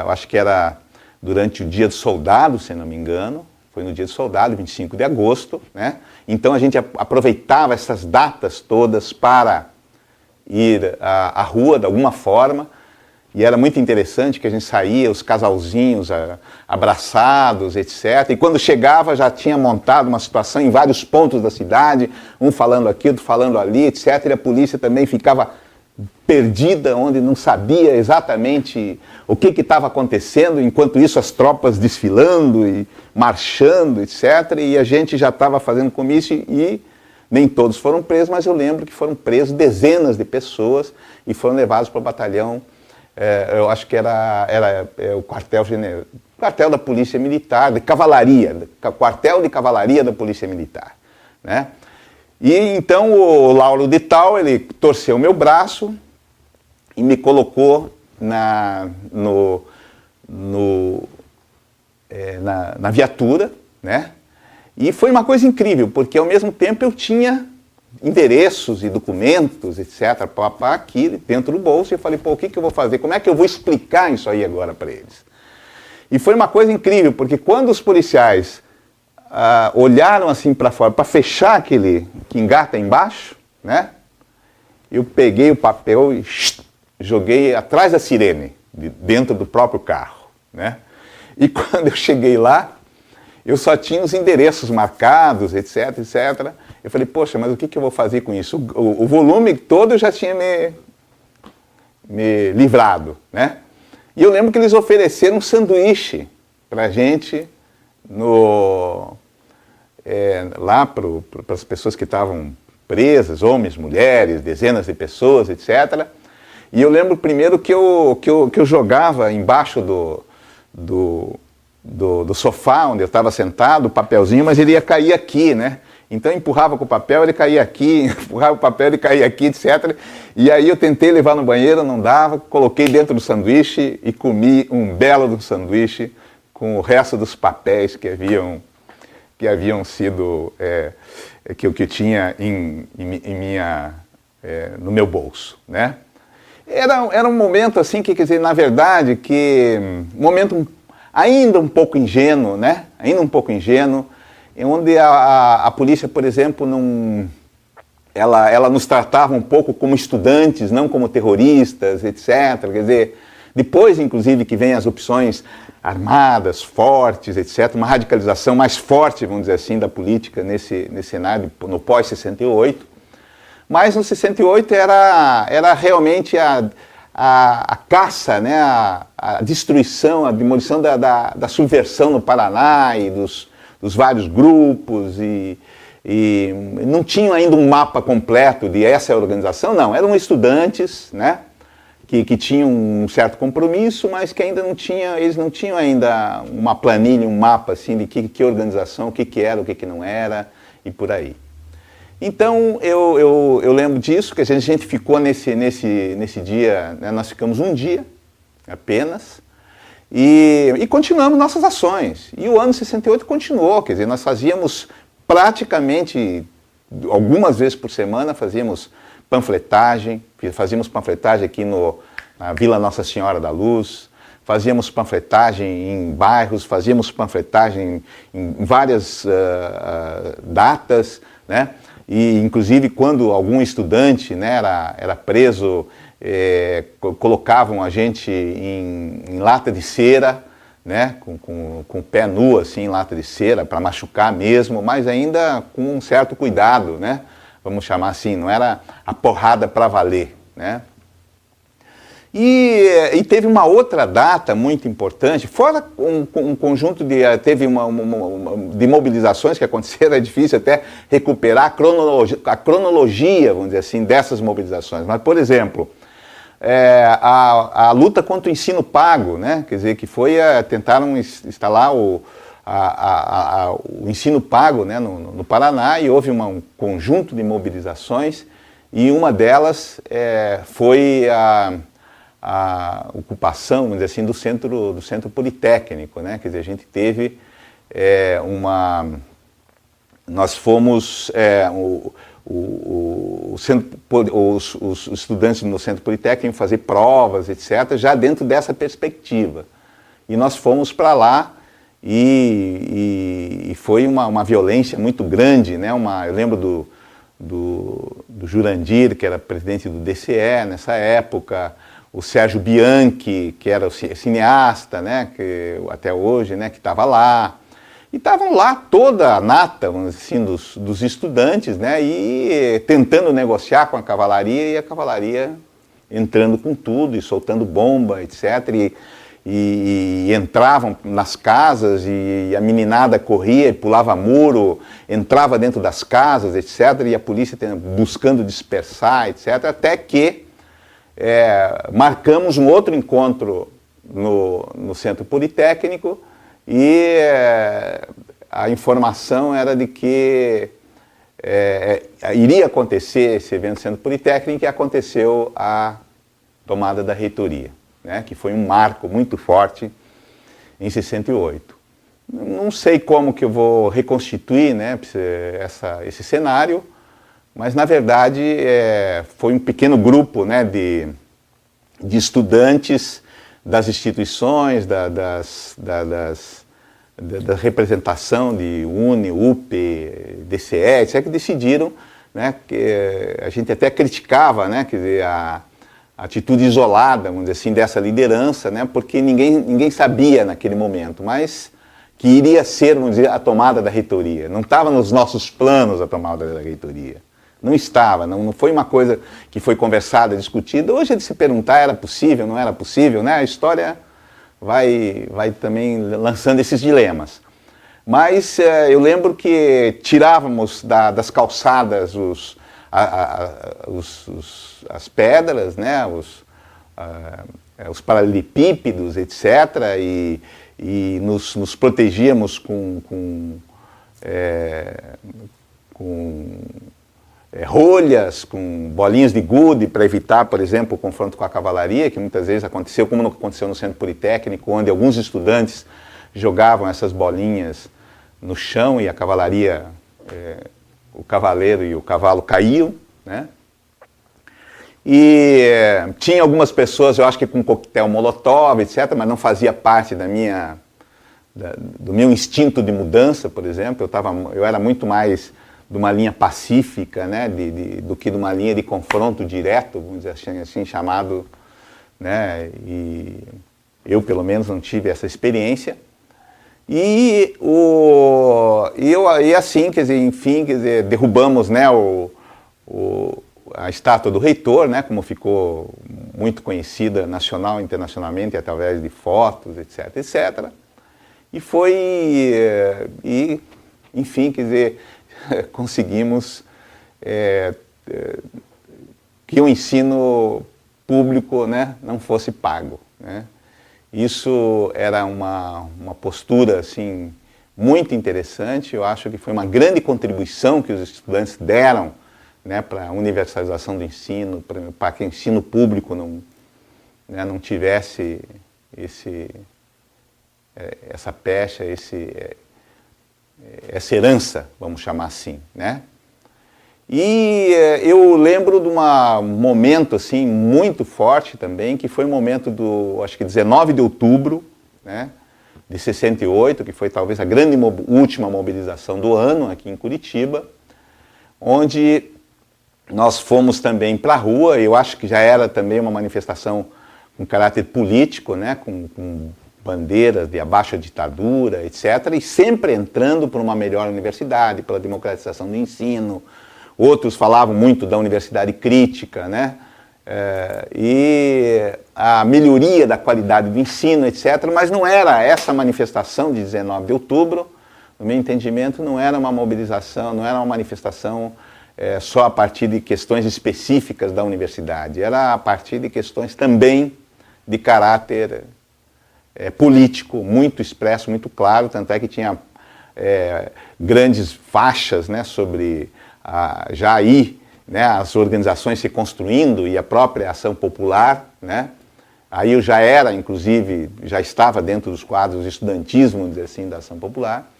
eu acho que era durante o Dia do Soldado, se não me engano, foi no Dia do Soldado, 25 de agosto, né? Então a gente aproveitava essas datas todas para ir à rua de alguma forma, e era muito interessante que a gente saía, os casalzinhos abraçados, etc. E quando chegava já tinha montado uma situação em vários pontos da cidade, um falando aqui, outro falando ali, etc. E a polícia também ficava perdida, onde não sabia exatamente o que estava acontecendo, enquanto isso as tropas desfilando e marchando, etc. E a gente já estava fazendo comício e nem todos foram presos, mas eu lembro que foram presos dezenas de pessoas e foram levados para o batalhão, eu acho que era o quartel da Polícia Militar, de cavalaria, quartel de cavalaria da Polícia Militar, né? E então o Lauro Lital, ele torceu meu braço e me colocou na viatura, né? E foi uma coisa incrível, porque ao mesmo tempo eu tinha endereços e documentos, etc., aqui dentro do bolso, e eu falei, pô, o que eu vou fazer? Como é que eu vou explicar isso aí agora para eles? E foi uma coisa incrível, porque quando os policiais olharam assim para fora, para fechar aquele que engata embaixo, né? Eu peguei o papel e joguei atrás da sirene, dentro do próprio carro, né? E quando eu cheguei lá, eu só tinha os endereços marcados, etc., etc. Eu falei, poxa, mas o que eu vou fazer com isso? O volume todo eu já tinha me livrado, né? E eu lembro que eles ofereceram um sanduíche para a gente lá para as pessoas que estavam presas, homens, mulheres, dezenas de pessoas, etc. E eu lembro primeiro que eu jogava embaixo do sofá onde eu estava sentado, o papelzinho, mas ele ia cair aqui, né? Então eu empurrava com o papel, ele caía aqui, empurrava o papel, ele caía aqui, etc. E aí eu tentei levar no banheiro, não dava, coloquei dentro do sanduíche e comi um belo do sanduíche com o resto dos papéis que haviam sido, que eu tinha no meu bolso, né? Era um momento assim que, quer dizer, na verdade, um momento ainda um pouco ingênuo, né? Ainda um pouco ingênuo, onde a polícia, por exemplo, ela nos tratava um pouco como estudantes, não como terroristas, etc. Quer dizer, depois, inclusive, que vem as opções armadas, fortes, etc., uma radicalização mais forte, vamos dizer assim, da política nesse cenário, no pós-68. Mas no 68 era realmente a caça, né, a destruição, a demolição da subversão no Paraná e dos vários grupos, e e não tinham ainda um mapa completo de essa organização, não, eram estudantes, né, que tinham um certo compromisso, mas que ainda não tinha, eles não tinham ainda uma planilha, um mapa assim de que organização, o que era, o que não era e por aí. Então eu lembro disso, que a gente ficou nesse dia, né, nós ficamos um dia apenas, e continuamos nossas ações. E o ano 68 continuou, quer dizer, nós fazíamos praticamente, algumas vezes por semana, fazíamos panfletagem aqui na Vila Nossa Senhora da Luz, fazíamos panfletagem em bairros, fazíamos panfletagem em várias datas, né? E inclusive quando algum estudante, né, era preso, colocavam a gente em lata de cera, né, com o pé nu assim, em lata de cera, para machucar mesmo, mas ainda com um certo cuidado, né? Vamos chamar assim, não era a porrada para valer, né? E teve uma outra data muito importante, fora um conjunto de... Teve de mobilizações que aconteceram, é difícil até recuperar a cronologia, vamos dizer assim, dessas mobilizações. Mas, por exemplo, a luta contra o ensino pago, né? Quer dizer, que foi, tentaram instalar o ensino pago, né, no Paraná, e houve um conjunto de mobilizações, e uma delas foi a ocupação, vamos dizer assim, do centro politécnico, né? Quer dizer, a gente teve nós fomos, os estudantes no centro politécnico fazer provas, etc., já dentro dessa perspectiva. E nós fomos para lá, e foi uma violência muito grande, né? Eu lembro do Jurandir, que era presidente do DCE nessa época, o Sérgio Bianchi, que era o cineasta, né, que até hoje, né, que estava lá. E estavam lá toda a nata, vamos dizer assim, dos estudantes, né, e tentando negociar com a cavalaria, e a cavalaria entrando com tudo, e soltando bomba, etc., e entravam nas casas, e a meninada corria e pulava muro, entrava dentro das casas, etc., e a polícia buscando dispersar, etc., até que marcamos um outro encontro no Centro Politécnico, e a informação era de que iria acontecer esse evento no Centro Politécnico, e aconteceu a tomada da reitoria, né, que foi um marco muito forte em 68. Não sei como que eu vou reconstituir, né, esse cenário, mas na verdade foi um pequeno grupo, né, de estudantes das instituições, da representação de UNE, UP, DCE, etc., que decidiram, né, que a gente até criticava, né, quer dizer, a atitude isolada, vamos dizer assim, dessa liderança, né, porque ninguém sabia naquele momento, mas que iria ser, vamos dizer, a tomada da reitoria. Não estava nos nossos planos a tomada da reitoria. Não estava, não foi uma coisa que foi conversada, discutida. Hoje, de se perguntar, era possível, não era possível, né? A história vai também lançando esses dilemas. Mas eu lembro que tirávamos das calçadas as pedras, né? Os paralelepípedos, etc., e nos protegíamos com rolhas, com bolinhas de gude, para evitar, por exemplo, o confronto com a cavalaria, que muitas vezes aconteceu, como aconteceu no Centro Politécnico, onde alguns estudantes jogavam essas bolinhas no chão e a cavalaria, o cavaleiro e o cavalo caíam, né? E tinha algumas pessoas, eu acho que com coquetel molotov, etc., mas não fazia parte do meu instinto de mudança, por exemplo. Eu era muito mais de uma linha pacífica, né, do que de uma linha de confronto direto, vamos dizer assim, chamado, né, e eu pelo menos não tive essa experiência. E assim, quer dizer, enfim, quer dizer, derrubamos, né, a estátua do reitor, né, como ficou muito conhecida nacional e internacionalmente através de fotos, etc., etc. E enfim, quer dizer, conseguimos que o ensino público, né, não fosse pago, né? Isso era uma postura assim, muito interessante. Eu acho que foi uma grande contribuição que os estudantes deram, né, para a universalização do ensino, para que o ensino público não, né, não tivesse essa pecha, essa herança, vamos chamar assim, né? E eu lembro de um momento assim, muito forte também, que foi o momento do, acho que 19 de outubro, né, de 68, que foi talvez a grande última mobilização do ano aqui em Curitiba, onde nós fomos também para a rua. Eu acho que já era também uma manifestação com caráter político, né, com bandeiras de abaixo a ditadura, etc., e sempre entrando por uma melhor universidade, pela democratização do ensino. Outros falavam muito da universidade crítica, né? E a melhoria da qualidade do ensino, etc., mas não era essa manifestação de 19 de outubro, no meu entendimento, não era uma mobilização, não era uma manifestação só a partir de questões específicas da universidade, era a partir de questões também de caráter político, muito expresso, muito claro, tanto é que tinha grandes faixas, né, sobre já aí, né, as organizações se construindo e a própria ação popular, né? Aí eu já era, inclusive, já estava dentro dos quadros estudantis, vamos dizer assim, da ação popular,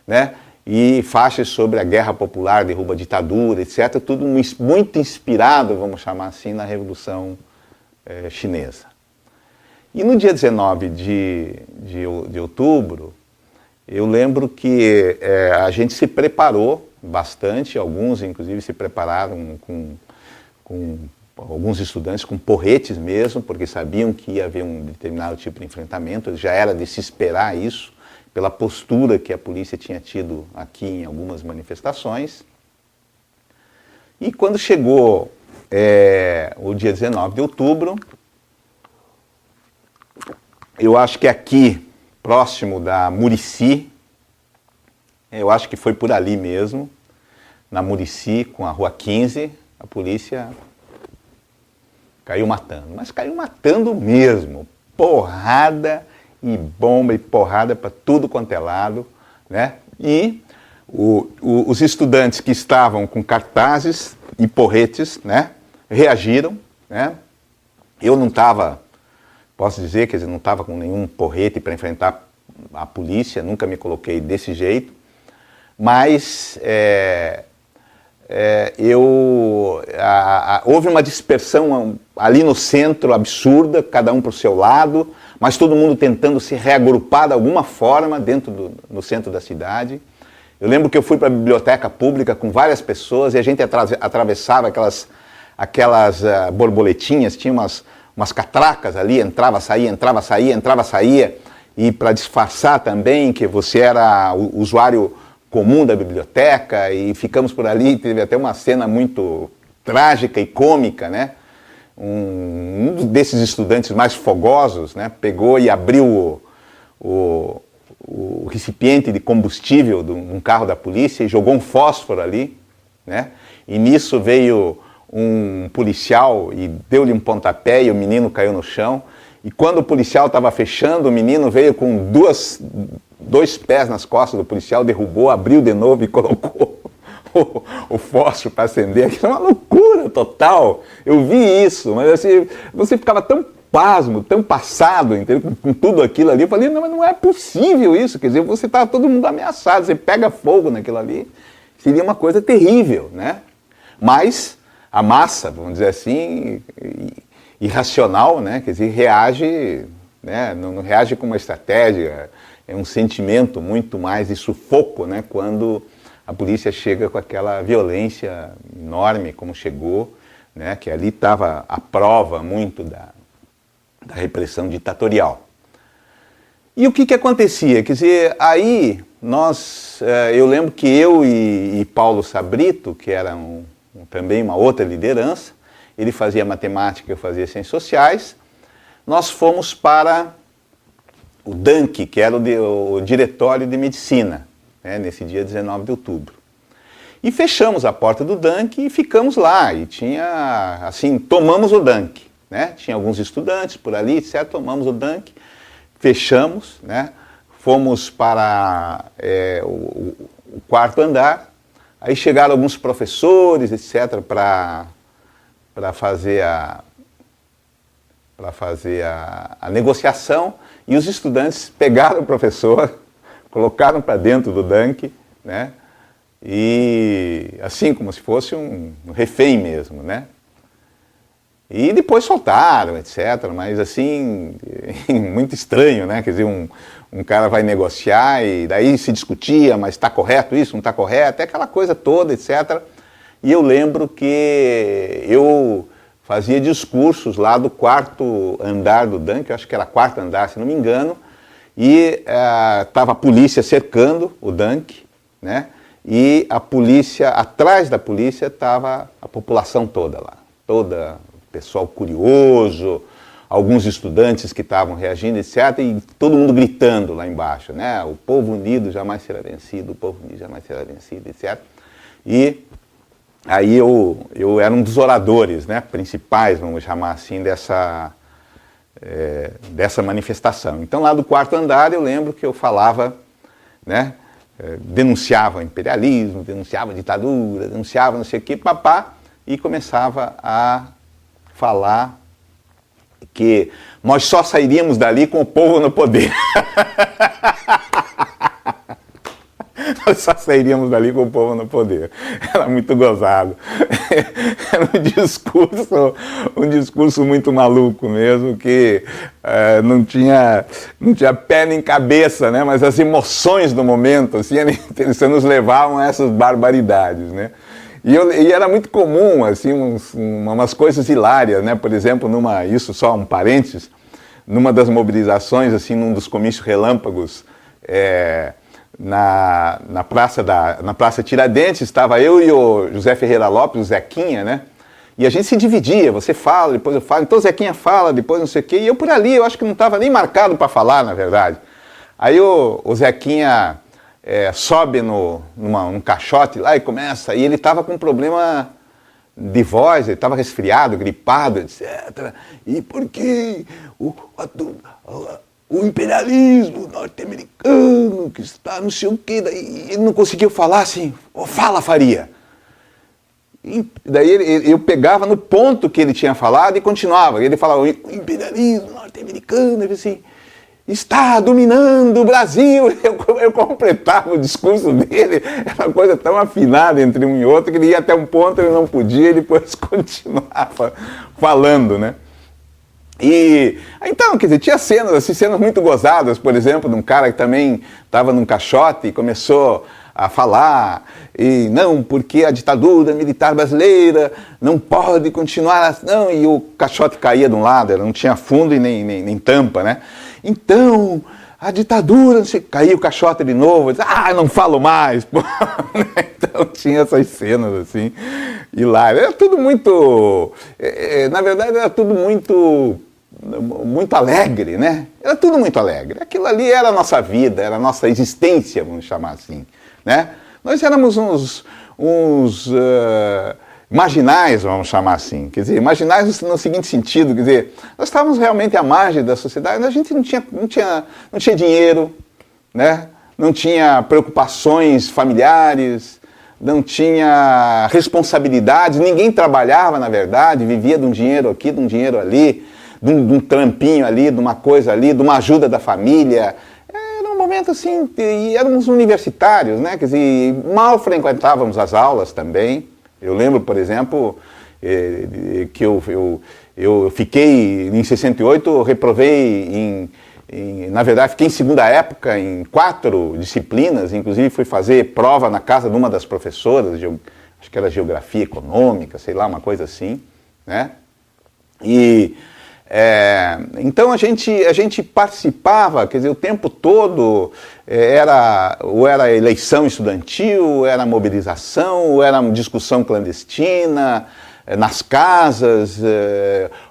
né? E faixas sobre a guerra popular, derruba a ditadura, etc., tudo muito inspirado, vamos chamar assim, na Revolução Chinesa. E no dia 19 de outubro, eu lembro que a gente se preparou bastante, alguns inclusive se prepararam com alguns estudantes com porretes mesmo, porque sabiam que ia haver um determinado tipo de enfrentamento, já era de se esperar isso, pela postura que a polícia tinha tido aqui em algumas manifestações. E quando chegou o dia 19 de outubro, eu acho que aqui, próximo da Murici, eu acho que foi por ali mesmo, na Murici, com a Rua 15, a polícia caiu matando. Mas caiu matando mesmo. Porrada e bomba e porrada para tudo quanto é lado, né? E os estudantes que estavam com cartazes e porretes, né, reagiram, né? Eu não estava, posso dizer, quer dizer, não estava com nenhum porrete para enfrentar a polícia, nunca me coloquei desse jeito, mas houve uma dispersão ali no centro absurda, cada um para o seu lado, mas todo mundo tentando se reagrupar de alguma forma no centro da cidade. Eu lembro que eu fui para a biblioteca pública com várias pessoas e a gente atravessava aquelas borboletinhas, tinha umas catracas ali, entrava, saía, entrava, saía, entrava, saía, e para disfarçar também que você era o usuário comum da biblioteca, e ficamos por ali. Teve até uma cena muito trágica e cômica, né? Um desses estudantes mais fogosos, né, pegou e abriu o recipiente de combustível de um carro da polícia e jogou um fósforo ali, né? E nisso veio um policial e deu-lhe um pontapé e o menino caiu no chão. E quando o policial estava fechando, o menino veio com dois pés nas costas do policial, derrubou, abriu de novo e colocou o fósforo para acender. Aquilo é uma loucura total. Eu vi isso, mas assim, você ficava tão pasmo, tão passado, entendeu? Com tudo aquilo ali. Eu falei, não, mas não é possível isso. Quer dizer, você está todo mundo ameaçado, você pega fogo naquilo ali. Seria uma coisa terrível, né? Mas a massa, vamos dizer assim, irracional, né? Quer dizer, reage, né? Não reage com uma estratégia, é um sentimento muito mais de sufoco, né? Quando a polícia chega com aquela violência enorme como chegou, né? Que ali estava a prova muito da repressão ditatorial. E o que acontecia? Quer dizer, aí eu lembro que eu e Paulo Sabrito, que era também uma outra liderança, ele fazia matemática, eu fazia ciências sociais, nós fomos para o DANC, que era o Diretório de Medicina, né, nesse dia 19 de outubro. E fechamos a porta do Dunk e ficamos lá. E tinha, assim, tomamos o Dunk, né? Tinha alguns estudantes por ali, etc. Tomamos o Dunk, fechamos, né? Fomos para o quarto andar. Aí chegaram alguns professores, etc., para fazer a negociação, e os estudantes pegaram o professor, colocaram para dentro do Dunk, né? E assim, como se fosse um refém mesmo, né? E depois soltaram, etc., mas assim, muito estranho, né? Quer dizer, um cara vai negociar e daí se discutia, mas está correto isso, não está correto, é aquela coisa toda, etc. E eu lembro que eu fazia discursos lá do quarto andar do Dunk, eu acho que era quarto andar, se não me engano, e estava a polícia cercando o Dunk, né? E a polícia, atrás da polícia estava a população toda lá, toda o pessoal curioso, alguns estudantes que estavam reagindo, etc., e todo mundo gritando lá embaixo, né? O povo unido jamais será vencido, o povo unido jamais será vencido, etc. E aí eu era um dos oradores, né, principais, vamos chamar assim, dessa manifestação. Então, lá do quarto andar, eu lembro que eu falava, né, denunciava o imperialismo, denunciava a ditadura, denunciava não sei o que, papá, e começava a falar que nós só sairíamos dali com o povo no poder. Nós só sairíamos dali com o povo no poder. Era muito gozado. Era um discurso muito maluco mesmo, que não tinha pé nem cabeça, né? Mas as emoções do momento assim, nos levavam a essas barbaridades, né? E era muito comum, assim, umas coisas hilárias, né? Por exemplo, isso só um parênteses, numa das mobilizações, assim, num dos comícios relâmpagos, na Praça Tiradentes, estava eu e o José Ferreira Lopes, o Zequinha, né? E a gente se dividia, você fala, depois eu falo, então o Zequinha fala, depois não sei o quê, e eu por ali, eu acho que não estava nem marcado para falar, na verdade. Aí o Zequinha sobe num caixote lá e começa, e ele estava com um problema de voz, ele estava resfriado, gripado, etc. E porque o imperialismo norte-americano, que está não sei o quê, daí ele não conseguiu falar assim, fala, Faria. E daí eu pegava no ponto que ele tinha falado e continuava. Ele falava, o imperialismo norte-americano, ele assim, está dominando o Brasil. Eu completava o discurso dele, era uma coisa tão afinada entre um e outro que ele ia até um ponto, ele não podia, e depois continuava falando, né? E então, quer dizer, tinha cenas, assim, cenas muito gozadas, por exemplo, de um cara que também estava num caixote e começou a falar, e não, porque a ditadura militar brasileira não pode continuar, não, e o caixote caía de um lado, não tinha fundo e nem tampa, né? Então, a ditadura, caiu o caixote de novo, disse, não falo mais, pô. Então tinha essas cenas assim, hilárias. Era tudo muito, na verdade era tudo muito alegre, né? Era tudo muito alegre. Aquilo ali era a nossa vida, era a nossa existência, vamos chamar assim, né? Nós éramos uns marginais, vamos chamar assim. Quer dizer, marginais no seguinte sentido, quer dizer, nós estávamos realmente à margem da sociedade, a gente não tinha dinheiro, né? Não tinha preocupações familiares, não tinha responsabilidades, ninguém trabalhava, na verdade, vivia de um dinheiro aqui, de um dinheiro ali, de um trampinho ali, de uma coisa ali, de uma ajuda da família. Era um momento assim, e éramos universitários, né? Quer dizer, mal frequentávamos as aulas também. Eu lembro, por exemplo, que eu fiquei, em 68, eu reprovei na verdade, fiquei em segunda época em 4 disciplinas, inclusive fui fazer prova na casa de uma das professoras, acho que era Geografia Econômica, sei lá, uma coisa assim, né? E então a gente participava, quer dizer, o tempo todo, ou era eleição estudantil, ou era mobilização, ou era discussão clandestina, nas casas,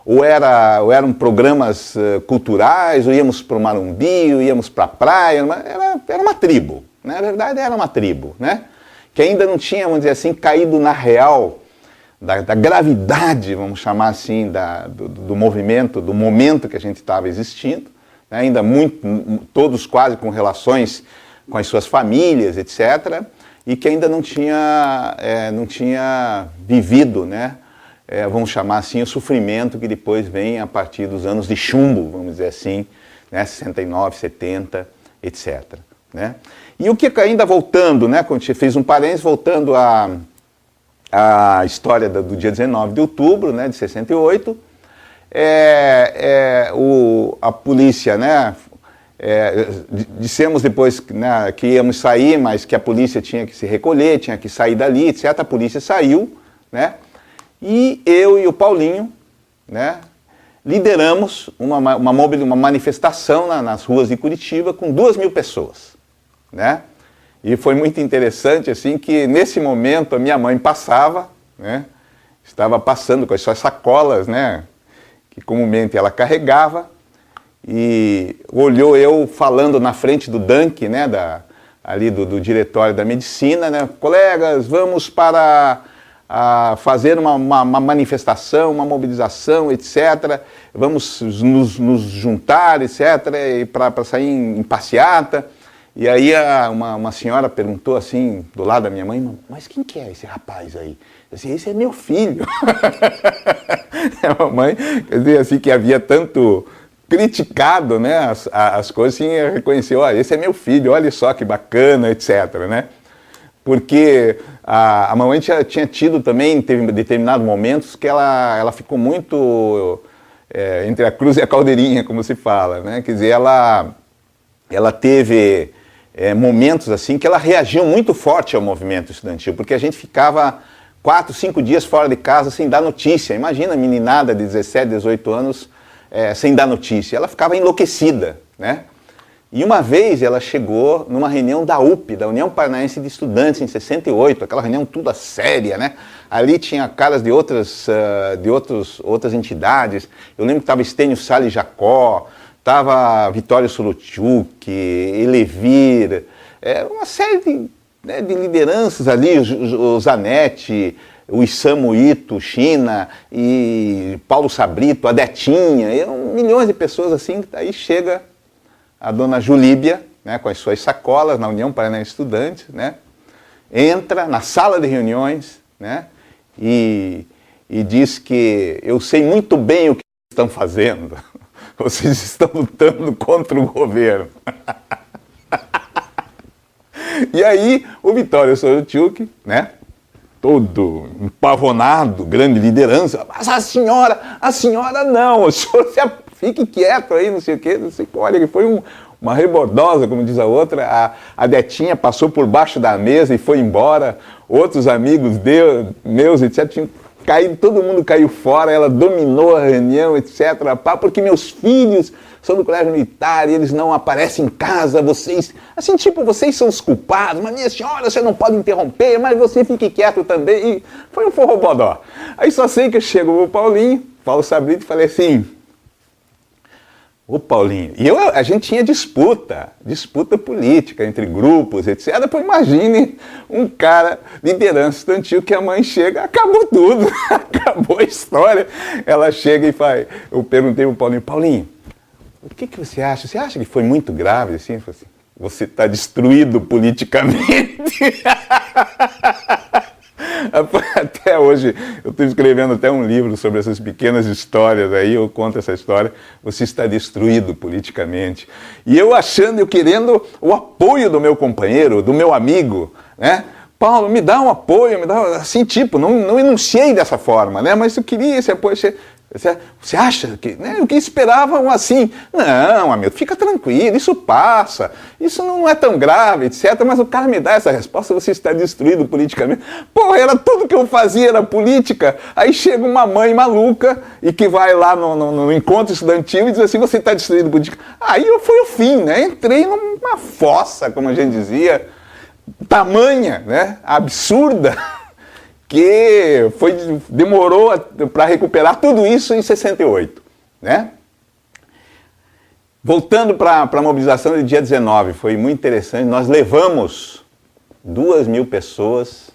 ou eram programas culturais, ou íamos para o Marumbi, ou íamos para a praia, era uma tribo, né? Na verdade era uma tribo, né? que ainda não tinha, vamos dizer assim, caído na real da gravidade, vamos chamar assim, do movimento, do momento que a gente estava existindo, né? Ainda todos quase com relações com as suas famílias, etc., e que ainda não tinha vivido, né? Vamos chamar assim, o sofrimento que depois vem a partir dos anos de chumbo, vamos dizer assim, né? 69, 70, etc., né? E o que ainda voltando, né? Quando a gente fez um parênteses, voltando a história do dia 19 de outubro, né, de 68, a polícia, né, dissemos depois, né, que íamos sair, mas que a polícia tinha que se recolher, tinha que sair dali, etc. A polícia saiu, né, e eu e o Paulinho, né, lideramos uma manifestação nas ruas de Curitiba com 2.000 pessoas, né. E foi muito interessante, assim, que nesse momento a minha mãe passava, né, estava passando com as suas sacolas, né, que comumente ela carregava, e olhou eu falando na frente do DANC, né, ali do diretório da medicina, né, colegas, vamos para fazer uma manifestação, uma mobilização, etc., vamos nos juntar, etc., para sair em passeata. E aí uma senhora perguntou assim, do lado da minha mãe, mas quem que é esse rapaz aí? Eu disse, esse é meu filho. A mamãe, quer dizer, assim, que havia tanto criticado, né, as coisas, assim, reconheceu, olha, esse é meu filho, olha só que bacana, etc., né? Porque a mamãe tinha tido também, teve determinados momentos que ela ficou muito entre a cruz e a caldeirinha, como se fala, né? Quer dizer, ela teve momentos assim que ela reagiu muito forte ao movimento estudantil, porque a gente ficava 4, 5 dias fora de casa sem dar notícia. Imagina a meninada de 17, 18 anos sem dar notícia. Ela ficava enlouquecida, né? E uma vez ela chegou numa reunião da UP, da União Paranaense de Estudantes, em 68, aquela reunião toda séria, né? Ali tinha caras de outras entidades. Eu lembro que estava Estênio Salles Jacó, estava Vitório Solotiuk, Elevir, uma série de lideranças ali, o Zanetti, o Isamu Ito, China, e Paulo Sabrito, a Detinha, milhões de pessoas assim. Aí chega a dona Julíbia, né, com as suas sacolas, na União Paranaense de Estudantes, né, entra na sala de reuniões, né, e diz que eu sei muito bem o que estão fazendo. Vocês estão lutando contra o governo. E aí, o Vitório Solotiuk, né, todo empavonado, grande liderança, mas a senhora não, o senhor fique quieto aí, não sei o quê, não sei, olha, que foi uma rebordosa, como diz a outra, a Detinha passou por baixo da mesa e foi embora, outros amigos meus, etc., tinham caído, todo mundo caiu fora, ela dominou a reunião, etc., porque meus filhos são do colégio militar e eles não aparecem em casa, vocês, assim, tipo, vocês são os culpados, mas minha senhora, você não pode interromper, mas você fique quieto também, e foi um forrobodó. Aí só sei que chegou o Paulo Sabrito, e falei assim, ô Paulinho, e a gente tinha disputa política entre grupos, etc. Depois imagine um cara, liderança estudantil, que a mãe chega, acabou tudo, acabou a história. Ela chega e faz, eu perguntei pro Paulinho, o que você acha? Você acha que foi muito grave assim? Eu falei assim, você está destruído politicamente. Até hoje, eu estou escrevendo até um livro sobre essas pequenas histórias aí, eu conto essa história, você está destruído politicamente. E eu querendo o apoio do meu companheiro, do meu amigo, né? Paulo, me dá um apoio, me dá, assim, tipo, não enunciei dessa forma, né? Mas eu queria esse apoio. Você acha que, né, o que esperavam assim? Não, amigo, fica tranquilo, isso passa, isso não é tão grave, etc. Mas o cara me dá essa resposta, você está destruído politicamente. Pô, era tudo que eu fazia, era política. Aí chega uma mãe maluca e que vai lá no encontro estudantil e diz assim, você está destruído politicamente. Aí foi o fim, né? Entrei numa fossa, como a gente dizia, tamanha, né? Absurda. Que demorou para recuperar tudo isso em 68, né? Voltando para a mobilização do dia 19, foi muito interessante, nós levamos 2.000 pessoas,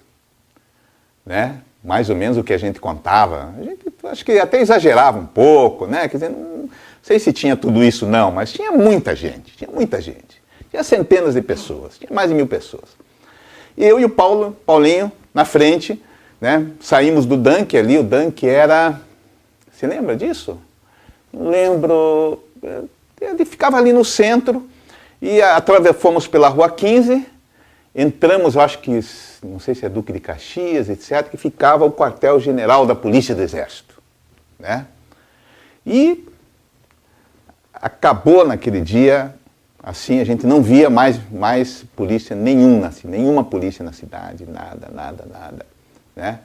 né? Mais ou menos o que a gente contava. A gente acho que até exagerava um pouco, né? Quer dizer, não sei se tinha tudo isso não, mas tinha muita gente, tinha centenas de pessoas, tinha mais de 1.000 pessoas. E eu e o Paulinho, na frente, né? Saímos do Dunk ali, o Dunk era... Você lembra disso? Não lembro... Ele ficava ali no centro e fomos pela Rua 15, entramos, eu acho que, não sei se é Duque de Caxias, etc., que ficava o quartel-general da Polícia do Exército, né? E acabou naquele dia, assim, a gente não via mais polícia nenhuma polícia na cidade, nada, né?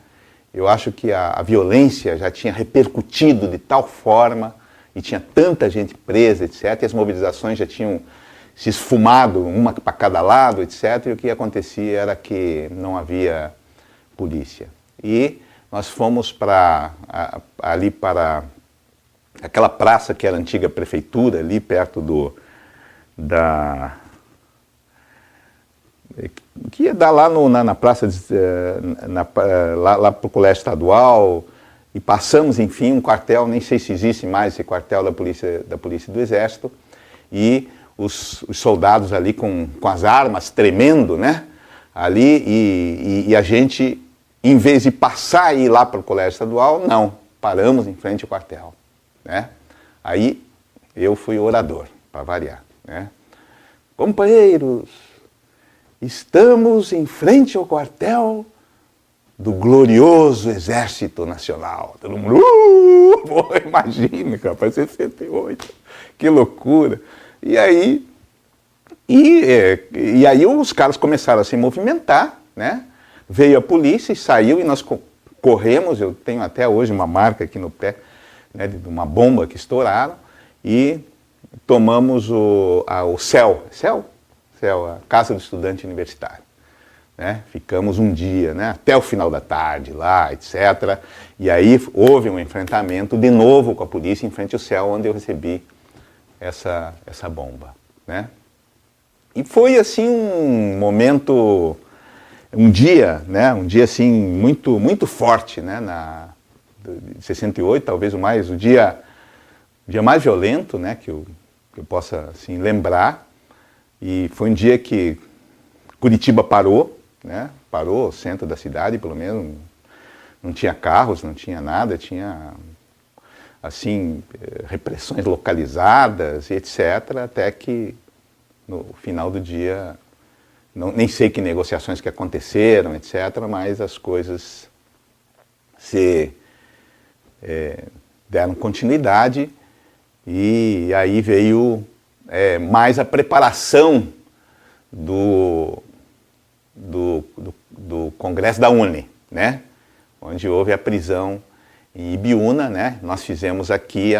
Eu acho que a violência já tinha repercutido de tal forma, e tinha tanta gente presa, etc., e as mobilizações já tinham se esfumado, uma para cada lado, etc., e o que acontecia era que não havia polícia. E nós fomos ali para aquela praça que era a antiga prefeitura, ali perto que ia dar lá na praça, lá para o Colégio Estadual, e passamos, enfim, um quartel, nem sei se existe mais esse quartel da Polícia do Exército, e os soldados ali com as armas tremendo, né? Ali, e a gente, em vez de passar e ir lá para o Colégio Estadual, não, paramos em frente ao quartel, né? Aí eu fui orador, para variar, né? Companheiros, estamos em frente ao quartel do glorioso Exército Nacional. Todo mundo, imagina, rapaz, 68, que loucura. E aí os caras começaram a se movimentar, né? Veio a polícia e saiu e nós corremos, eu tenho até hoje uma marca aqui no pé, né, de uma bomba que estouraram, e tomamos o CEL, a Casa do Estudante Universitário. Né? Ficamos um dia, né? Até o final da tarde lá, etc. E aí houve um enfrentamento de novo com a polícia em frente ao CEL, onde eu recebi essa bomba, né? E foi assim um momento, um dia assim muito forte, né? De 68, talvez o dia mais violento, né? Que eu possa assim lembrar. E foi um dia que Curitiba parou, né? Parou o centro da cidade, pelo menos, não tinha carros, não tinha nada, tinha, assim, repressões localizadas e etc., até que no final do dia, nem sei que negociações que aconteceram, etc., mas as coisas deram continuidade e aí veio mais a preparação do Congresso da UNE, né? Onde houve a prisão em Ibiúna, né? Nós fizemos aqui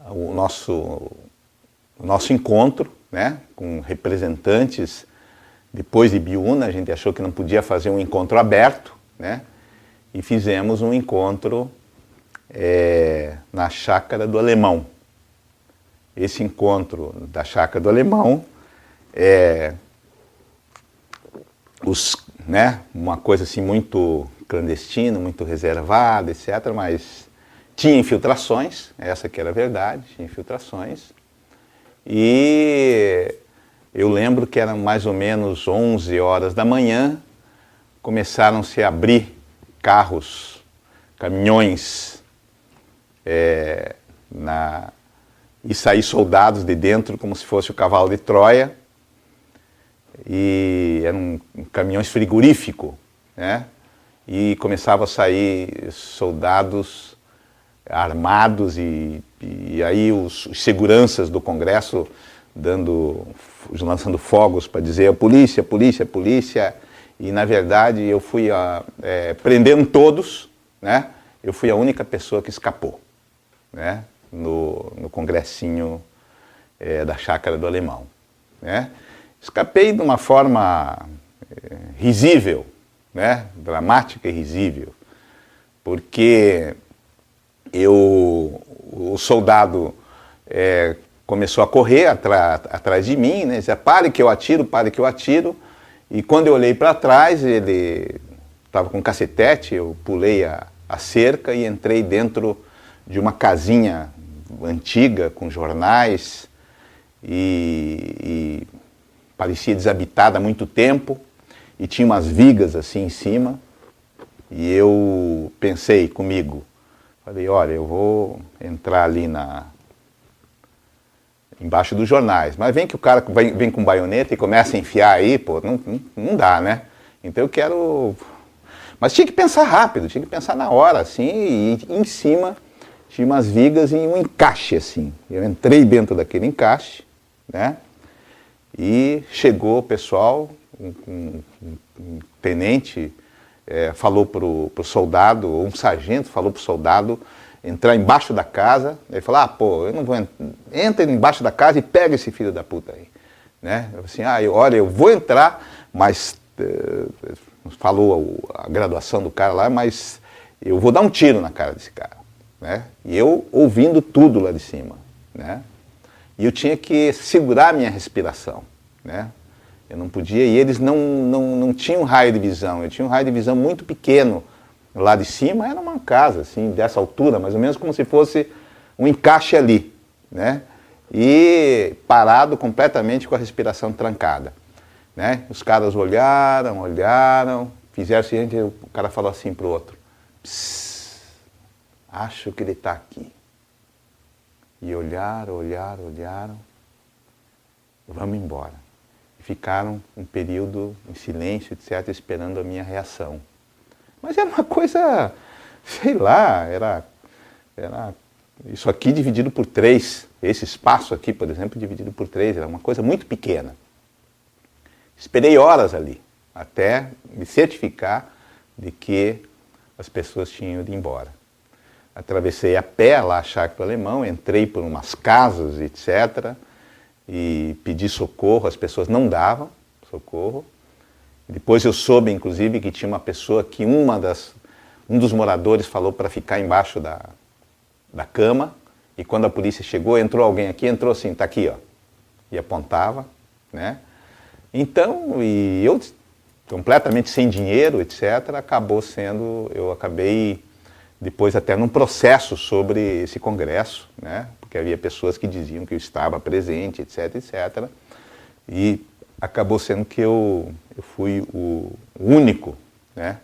o nosso encontro, né? Com representantes. Depois de Ibiúna, a gente achou que não podia fazer um encontro aberto, né? E fizemos um encontro na Chácara do Alemão. Esse encontro da Chácara do Alemão né, uma coisa assim muito clandestina, muito reservada, etc., mas tinha infiltrações, essa que era a verdade, tinha infiltrações, e eu lembro que eram mais ou menos 11 horas da manhã, começaram-se a abrir carros, caminhões, e sair soldados de dentro como se fosse o cavalo de Troia, e eram caminhões frigoríficos, né? E começavam a sair soldados armados e aí os seguranças do Congresso lançando fogos para dizer polícia, polícia, polícia, e na verdade eu fui prendendo todos, né? Eu fui a única pessoa que escapou, né? No congressinho da Chácara do Alemão, né? Escapei de uma forma risível, né? Dramática e risível, porque o soldado começou a correr atrás de mim, né? Dizia, pare que eu atiro, pare que eu atiro. E quando eu olhei para trás, ele estava com um cacetete, eu pulei a cerca e entrei dentro de uma casinha antiga, com jornais, e parecia desabitada há muito tempo, e tinha umas vigas assim em cima, e eu pensei comigo, falei, olha, eu vou entrar ali embaixo dos jornais, mas vem que o cara vem com baioneta e começa a enfiar aí, pô, não dá, né? Então eu quero... Mas tinha que pensar rápido, tinha que pensar na hora, assim, e em cima tinha umas vigas e um encaixe, assim. Eu entrei dentro daquele encaixe, né? E chegou o pessoal, um tenente falou pro soldado, ou um sargento falou pro soldado entrar embaixo da casa. Ele falou, ah, pô, eu não vou entra embaixo da casa e pega esse filho da puta aí, né? Eu assim, olha, eu vou entrar, mas falou a graduação do cara lá, mas eu vou dar um tiro na cara desse cara, né? E eu ouvindo tudo lá de cima, né? E eu tinha que segurar a minha respiração, né? Eu não podia, e eles não tinham raio de visão, eu tinha um raio de visão muito pequeno lá de cima, era uma casa, assim, dessa altura, mais ou menos como se fosse um encaixe ali, né? E parado completamente com a respiração trancada, né? Os caras olharam, fizeram o seguinte, o cara falou assim pro outro, psss, acho que ele está aqui. E olharam, vamos embora. E ficaram um período em silêncio, etc., esperando a minha reação. Mas era uma coisa, sei lá, era isso aqui dividido por 3, esse espaço aqui, por exemplo, dividido por 3, era uma coisa muito pequena. Esperei horas ali, até me certificar de que as pessoas tinham ido embora. Atravessei a pé lá a Chácara do Alemão, entrei por umas casas, etc., e pedi socorro, as pessoas não davam socorro. Depois eu soube, inclusive, que tinha uma pessoa que um dos moradores falou para ficar embaixo da cama, e quando a polícia chegou, entrou alguém aqui, entrou assim, tá aqui, ó, e apontava, né? Então, e eu, completamente sem dinheiro, etc., eu acabei depois até num processo sobre esse congresso, né? Porque havia pessoas que diziam que eu estava presente, etc., etc., e acabou sendo que eu fui o único, né,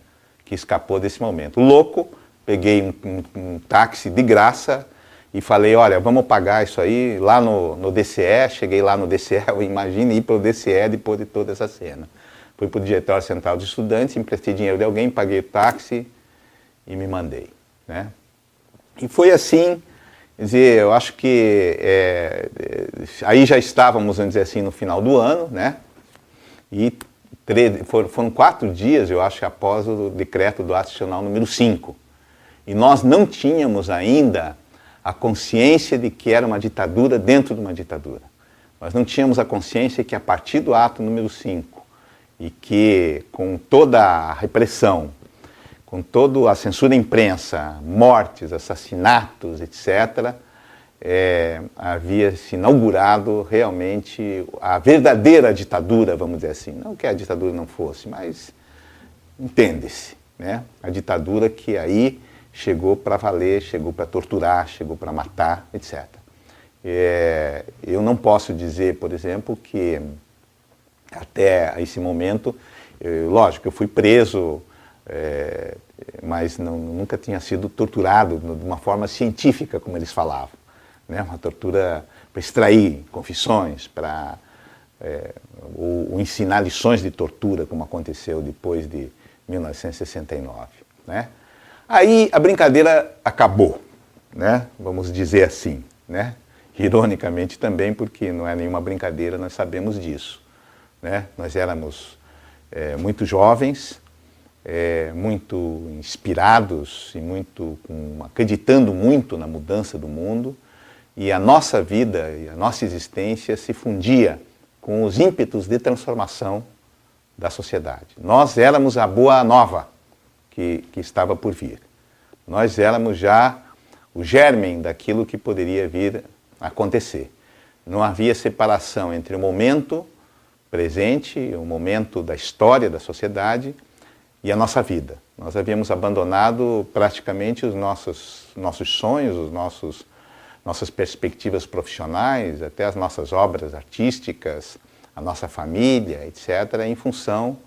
que escapou desse momento. Louco, peguei um táxi de graça e falei, olha, vamos pagar isso aí lá no DCE. Cheguei lá no DCE, imagine ir para o DCE depois de toda essa cena. Fui para o Diretório Central de Estudantes, emprestei dinheiro de alguém, paguei o táxi e me mandei, né? E foi assim, quer dizer, eu acho que aí já estávamos, vamos dizer assim, no final do ano, né? E foram 4 dias, eu acho, após o decreto do ato institucional número 5. E nós não tínhamos ainda a consciência de que era uma ditadura dentro de uma ditadura. Nós não tínhamos a consciência que a partir do ato número 5, e que com toda a repressão, com toda a censura da imprensa, mortes, assassinatos, etc., havia se inaugurado realmente a verdadeira ditadura, vamos dizer assim. Não que a ditadura não fosse, mas entende-se, né? A ditadura que aí chegou para valer, chegou para torturar, chegou para matar, etc. Eu não posso dizer, por exemplo, que até esse momento, lógico, eu fui preso, mas nunca tinha sido torturado de uma forma científica, como eles falavam, né? Uma tortura para extrair confissões, ou ensinar lições de tortura, como aconteceu depois de 1969, né? Aí a brincadeira acabou, né? Vamos dizer assim, né? Ironicamente também, porque não é nenhuma brincadeira, nós sabemos disso, né? Nós éramos muito jovens, muito inspirados e acreditando muito na mudança do mundo, e a nossa vida e a nossa existência se fundia com os ímpetos de transformação da sociedade. Nós éramos a boa nova que estava por vir. Nós éramos já o germen daquilo que poderia vir a acontecer. Não havia separação entre o momento presente, o momento da história da sociedade e a nossa vida. Nós havíamos abandonado praticamente os nossos sonhos, nossas perspectivas profissionais, até as nossas obras artísticas, a nossa família, etc., em função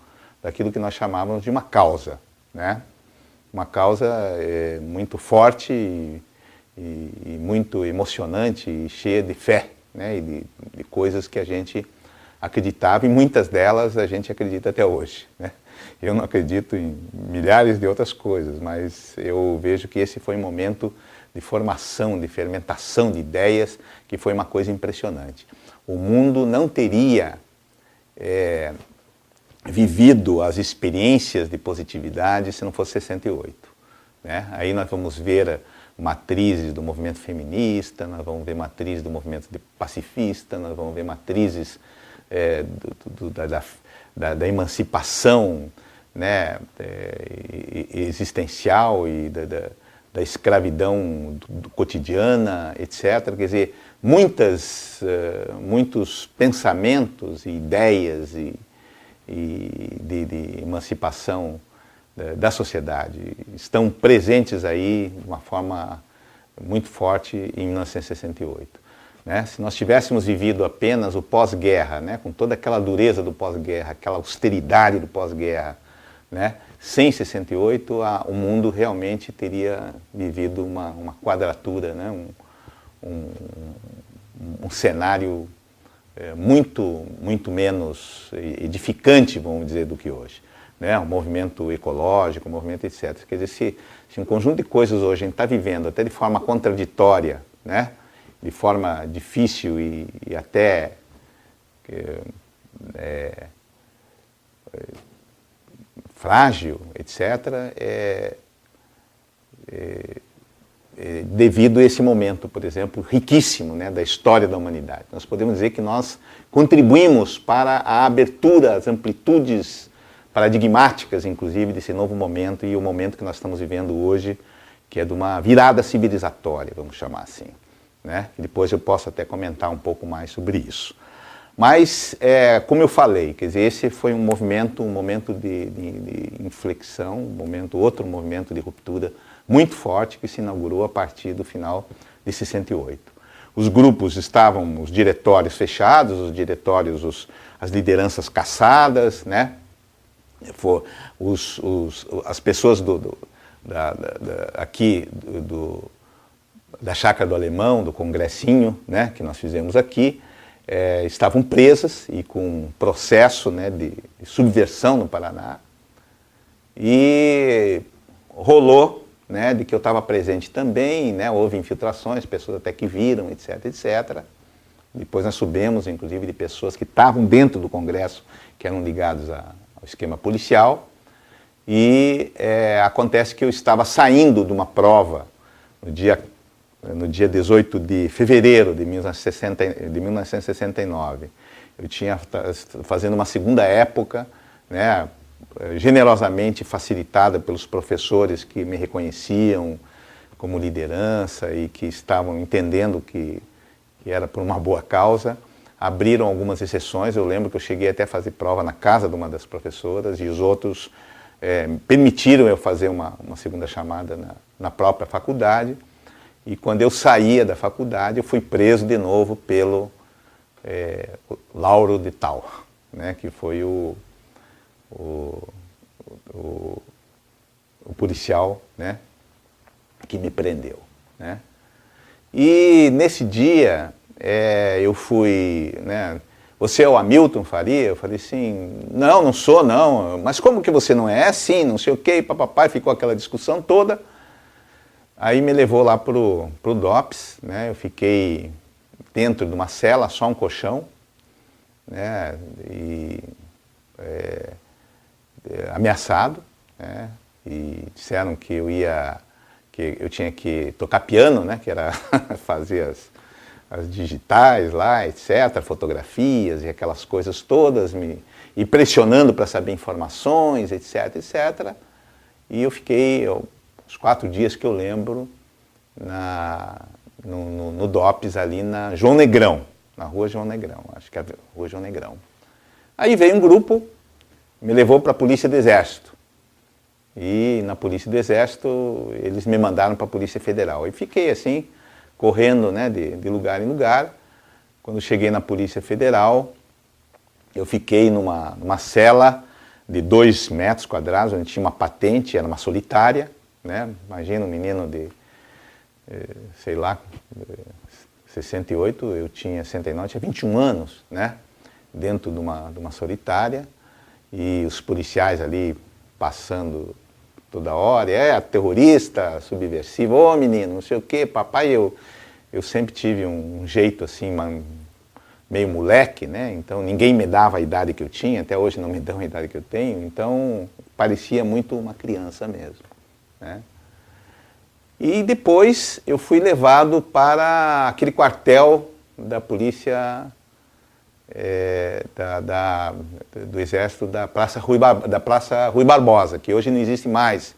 daquilo que nós chamávamos de uma causa, né? Uma causa muito forte e muito emocionante e cheia de fé, né? E de coisas que a gente acreditava, e muitas delas a gente acredita até hoje, né? Eu não acredito em milhares de outras coisas, mas eu vejo que esse foi um momento de formação, de fermentação de ideias, que foi uma coisa impressionante. O mundo não teria vivido as experiências de positividade se não fosse 68. Né? Aí nós vamos ver matrizes do movimento feminista, nós vamos ver matrizes do movimento pacifista, nós vamos ver matrizes da emancipação, né, existencial e da escravidão cotidiana, etc. Quer dizer, muitos pensamentos e ideias de emancipação da sociedade estão presentes aí de uma forma muito forte em 1968. Né? Se nós tivéssemos vivido apenas o pós-guerra, né, com toda aquela dureza do pós-guerra, aquela austeridade do pós-guerra, né, sem 68, o mundo realmente teria vivido uma quadratura, né, um cenário muito menos edificante, vamos dizer, do que hoje. Né? Um movimento ecológico, um movimento etc. Quer dizer, se um conjunto de coisas hoje a gente está vivendo até de forma contraditória, né? De forma difícil e até frágil, etc., devido a esse momento, por exemplo, riquíssimo, né, da história da humanidade. Nós podemos dizer que nós contribuímos para a abertura, as amplitudes paradigmáticas, inclusive, desse novo momento, e o momento que nós estamos vivendo hoje, que é de uma virada civilizatória, vamos chamar assim. Né? E depois eu posso até comentar um pouco mais sobre isso. Mas, como eu falei, quer dizer, esse foi um momento de inflexão, outro movimento de ruptura muito forte que se inaugurou a partir do final de 68. Os grupos estavam, os diretórios fechados, os diretórios, as lideranças caçadas, né? As pessoas aqui da Chácara do Alemão, do congressinho, né, que nós fizemos aqui, estavam presas e com um processo, né, de subversão no Paraná. E rolou, né, de que eu estava presente também, né, houve infiltrações, pessoas até que viram, etc, etc. Depois nós soubemos, inclusive, de pessoas que estavam dentro do Congresso, que eram ligados ao esquema policial. E acontece que eu estava saindo de uma prova no dia 18 de fevereiro de 1969. Eu tinha fazendo uma segunda época, né, generosamente facilitada pelos professores que me reconheciam como liderança e que estavam entendendo que era por uma boa causa. Abriram algumas exceções. Eu lembro que eu cheguei até a fazer prova na casa de uma das professoras e os outros permitiram eu fazer uma segunda chamada na própria faculdade. E quando eu saía da faculdade, eu fui preso de novo pelo Lauro de Tal, né, que foi o policial, né, que me prendeu. Né. E nesse dia eu fui, né, você é o Hamilton Faria? Eu falei assim, não sou não, mas como que você não é? Sim, não sei o quê, papapá, ficou aquela discussão toda. Aí me levou lá pro DOPS, né, eu fiquei dentro de uma cela, só um colchão, né, e ameaçado, né, e disseram que eu tinha que tocar piano, né, que era fazer as digitais lá, etc., fotografias e aquelas coisas todas, e pressionando para saber informações, etc., etc. E eu fiquei, os 4 dias que eu lembro, no DOPS ali na João Negrão, na Rua João Negrão, acho que é a Rua João Negrão. Aí veio um grupo, me levou para a Polícia do Exército. E na Polícia do Exército eles me mandaram para a Polícia Federal. E fiquei assim, correndo, né, de lugar em lugar. Quando cheguei na Polícia Federal, eu fiquei numa cela de 2 metros quadrados, onde tinha uma patente, era uma solitária, né? Imagina um menino de, sei lá, 68, eu tinha 69, tinha 21 anos, né? Dentro de uma solitária, e os policiais ali passando toda hora, terrorista, subversivo, ô menino, não sei o quê, papai, eu sempre tive um jeito assim, meio moleque, né? Então ninguém me dava a idade que eu tinha, até hoje não me dão a idade que eu tenho, então parecia muito uma criança mesmo, né? E depois eu fui levado para aquele quartel da polícia do Exército da Praça Rui Barbosa, que hoje não existe mais.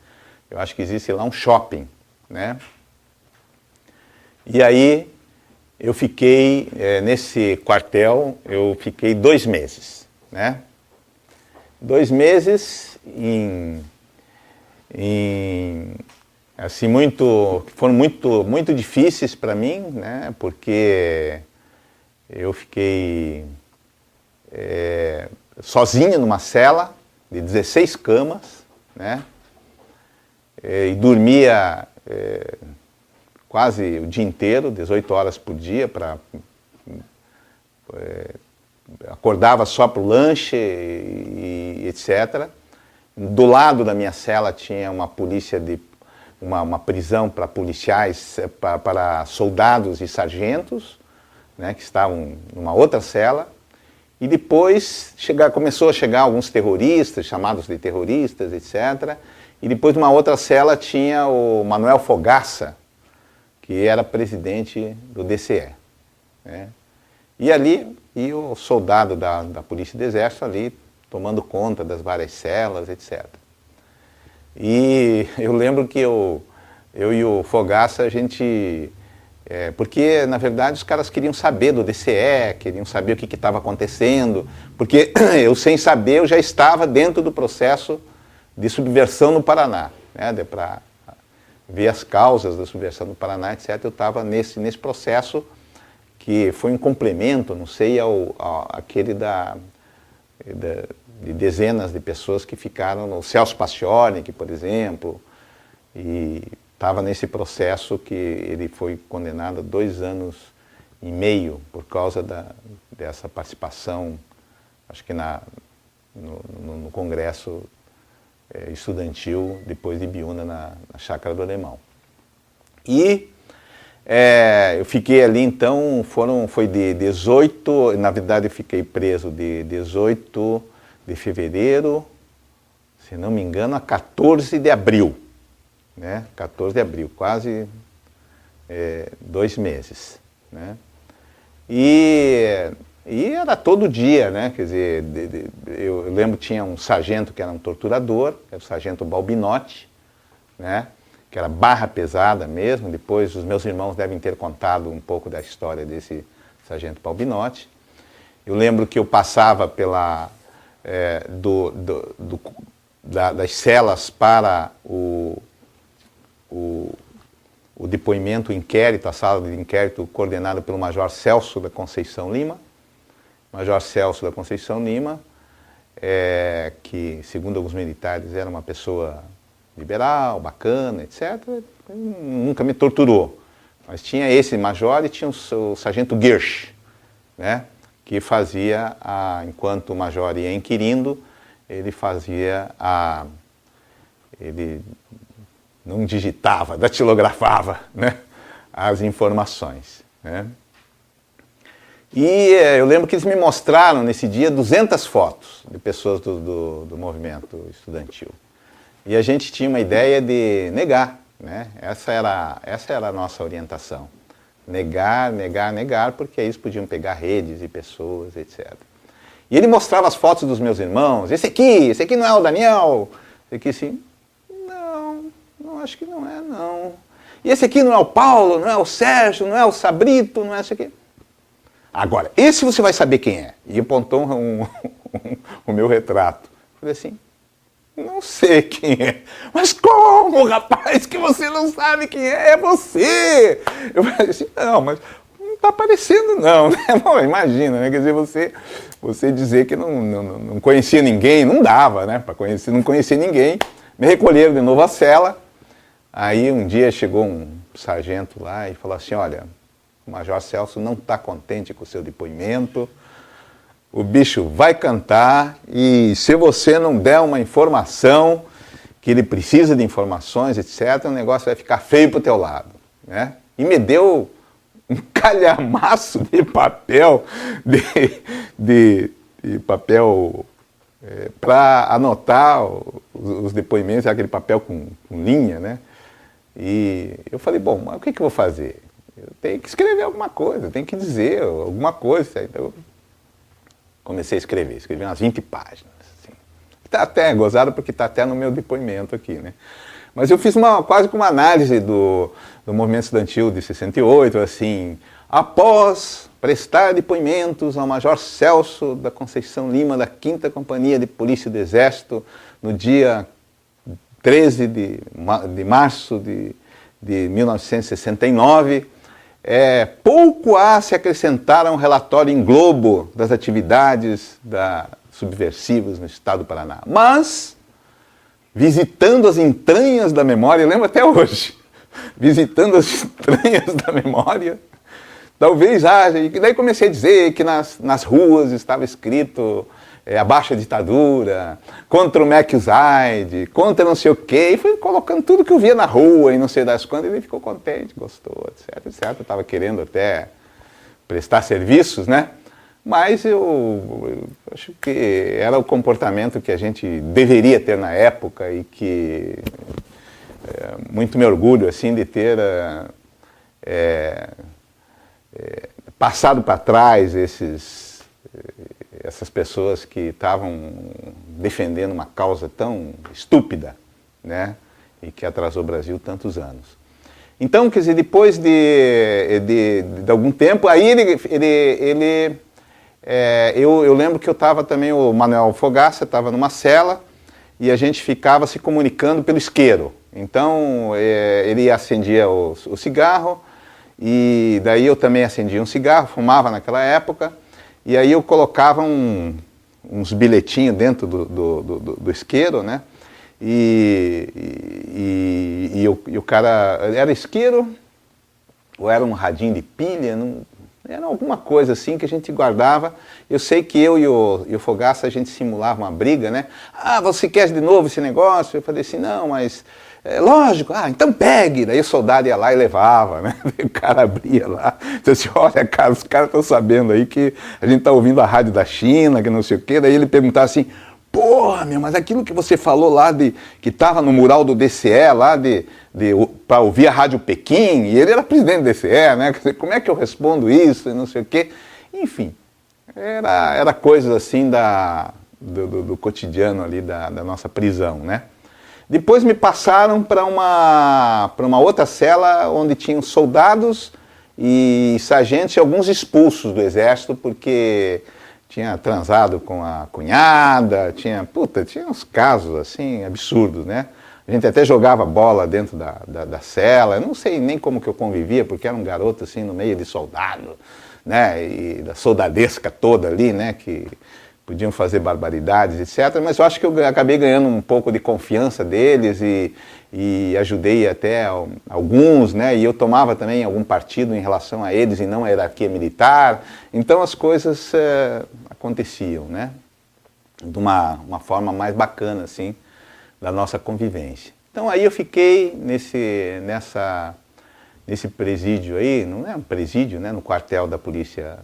Eu acho que existe lá um shopping, né? E aí eu fiquei, nesse quartel, eu fiquei 2 meses, né? 2 meses assim, foram muito difíceis para mim, né? Porque eu fiquei sozinho numa cela de 16 camas, né? E dormia quase o dia inteiro, 18 horas por dia, acordava só para o lanche e etc. Do lado da minha cela tinha uma polícia uma prisão para policiais, para soldados e sargentos, né, que estavam numa outra cela. E depois começou a chegar alguns terroristas, chamados de terroristas, etc. E depois numa outra cela tinha o Manuel Fogaça, que era presidente do DCE, né? E ali, o soldado da Polícia do Exército ali, tomando conta das várias celas, etc. E eu lembro que eu e o Fogaça, a gente... porque, na verdade, os caras queriam saber do DCE, queriam saber o que estava acontecendo, porque eu, sem saber, eu já estava dentro do processo de subversão no Paraná, né? Para ver as causas da subversão no Paraná, etc. Eu estava nesse processo que foi um complemento, não sei, aquele de dezenas de pessoas que ficaram no Celso Paciornik, por exemplo, e estava nesse processo que ele foi condenado a 2 anos e meio por causa dessa participação, acho que no Congresso Estudantil, depois de Biúna, na Chácara do Alemão. E eu fiquei ali, então, foi de 18, na verdade eu fiquei preso de 18 de fevereiro, se não me engano, a 14 de abril, né? 14 de abril, quase 2 meses, né? E era todo dia, né? Quer dizer, eu lembro que tinha um sargento que era um torturador, era o sargento Balbinotti, né? Que era barra pesada mesmo. Depois os meus irmãos devem ter contado um pouco da história desse sargento Balbinotti. Eu lembro que eu passava das celas para o depoimento, o inquérito, a sala de inquérito coordenada pelo Major Celso da Conceição Lima. Major Celso da Conceição Lima, que, segundo alguns militares, era uma pessoa liberal, bacana, etc. Nunca me torturou. Mas tinha esse major e tinha o sargento Gersh, né, que fazia, enquanto o major ia inquirindo, ele não digitava, datilografava, né, as informações, né. E eu lembro que eles me mostraram nesse dia 200 fotos de pessoas do movimento estudantil. E a gente tinha uma ideia de negar, né? Essa era a nossa orientação. Negar, negar, negar, porque aí eles podiam pegar redes e pessoas, etc. E ele mostrava as fotos dos meus irmãos. Esse aqui não é o Daniel? Esse aqui sim. Não, acho que não é, não. E esse aqui não é o Paulo, não é o Sérgio, não é o Sabrito, não é esse aqui. Agora, esse você vai saber quem é. E apontou o meu retrato. Eu falei assim, não sei quem é. Mas como, rapaz, que você não sabe quem é? É você! Eu falei assim, não, mas não está aparecendo não, né? Bom, imagina, né? Quer dizer, você dizer que não conhecia ninguém, não dava, né? Para conhecer, não conhecia ninguém. Me recolheram de novo à cela. Aí um dia chegou um sargento lá e falou assim, olha, o Major Celso não está contente com o seu depoimento, o bicho vai cantar e se você não der uma informação, que ele precisa de informações, etc., o negócio vai ficar feio para o teu lado, né? E me deu um calhamaço de papel, de papel para anotar os depoimentos, aquele papel com linha, né? E eu falei, bom, mas o que eu vou fazer? Eu tenho que escrever alguma coisa, eu tenho que dizer alguma coisa. Então eu comecei a escrevi umas 20 páginas. Assim. Está até gozado porque está até no meu depoimento aqui, né? Mas eu fiz quase que uma análise do movimento estudantil de 68, assim, após prestar depoimentos ao Major Celso da Conceição Lima, da 5ª Companhia de Polícia do Exército, no dia 13 de março de 1969, pouco há se acrescentar a um relatório em globo das atividades subversivas no estado do Paraná. Mas, visitando as entranhas da memória, eu lembro até hoje, visitando as entranhas da memória, talvez haja, e daí comecei a dizer que nas ruas estava escrito abaixo a ditadura, contra o Mecuzide, contra não sei o quê, e fui colocando tudo que eu via na rua e não sei das quantas, e ele ficou contente, gostou, etc, etc. Eu estava querendo até prestar serviços, né? Mas eu acho que era o comportamento que a gente deveria ter na época e que muito me orgulho, assim, de ter passado para trás essas pessoas que estavam defendendo uma causa tão estúpida, né, e que atrasou o Brasil tantos anos. Então, quer dizer, depois de algum tempo, aí eu lembro que eu estava também, o Manuel Fogaça estava numa cela e a gente ficava se comunicando pelo isqueiro. Então, ele acendia o cigarro e daí eu também acendia um cigarro, fumava naquela época. E aí eu colocava uns bilhetinhos dentro do isqueiro, né? E o cara, era isqueiro, ou era um radinho de pilha, era alguma coisa assim que a gente guardava. Eu sei que eu e o Fogaça, a gente simulava uma briga, né? Ah, você quer de novo esse negócio? Eu falei assim, não, mas... lógico, então pegue. Daí o soldado ia lá e levava, né? O cara abria lá, disse assim, olha, cara, os caras estão sabendo aí que a gente está ouvindo a rádio da China, que não sei o quê. Daí ele perguntava assim, porra, meu, mas aquilo que você falou lá, que estava no mural do DCE, lá para ouvir a Rádio Pequim, e ele era presidente do DCE, né? Como é que eu respondo isso e não sei o quê? Enfim, era coisas assim do cotidiano ali da nossa prisão, né? Depois me passaram para uma outra cela onde tinham soldados e sargentos e alguns expulsos do exército porque tinha transado com a cunhada, tinha uns casos assim absurdos, né? A gente até jogava bola dentro da cela, eu não sei nem como que eu convivia, porque era um garoto assim no meio de soldado, né? E da soldadesca toda ali, né? Que podiam fazer barbaridades, etc. Mas eu acho que eu acabei ganhando um pouco de confiança deles e ajudei até alguns, né? E eu tomava também algum partido em relação a eles e não a hierarquia militar. Então as coisas aconteciam, né? De uma forma mais bacana, assim, da nossa convivência. Então aí eu fiquei nesse presídio aí, não é um presídio, né? No quartel da polícia,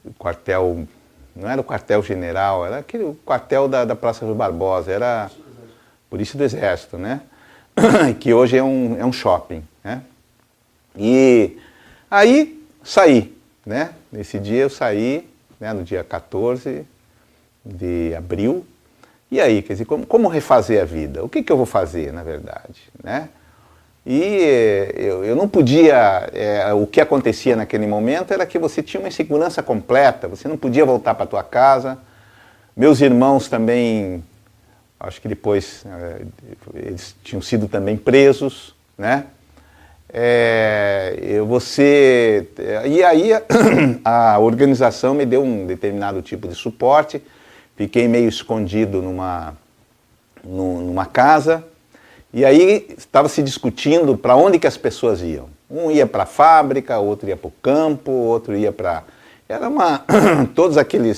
o quartel, não era o quartel-general, era aquele quartel da Praça Rui Barbosa, era a Polícia do Exército, né? Que hoje é um shopping, né? E aí saí, né? Nesse dia eu saí, né? No dia 14 de abril, e aí, quer dizer, como refazer a vida? O que eu vou fazer, na verdade, né? E eu não podia, o que acontecia naquele momento era que você tinha uma insegurança completa, você não podia voltar para a tua casa. Meus irmãos também, acho que depois eles tinham sido também presos, né? E aí a organização me deu um determinado tipo de suporte, fiquei meio escondido numa casa, e aí estava se discutindo para onde que as pessoas iam. Um ia para a fábrica, outro ia para o campo, outro ia para... Todos aquele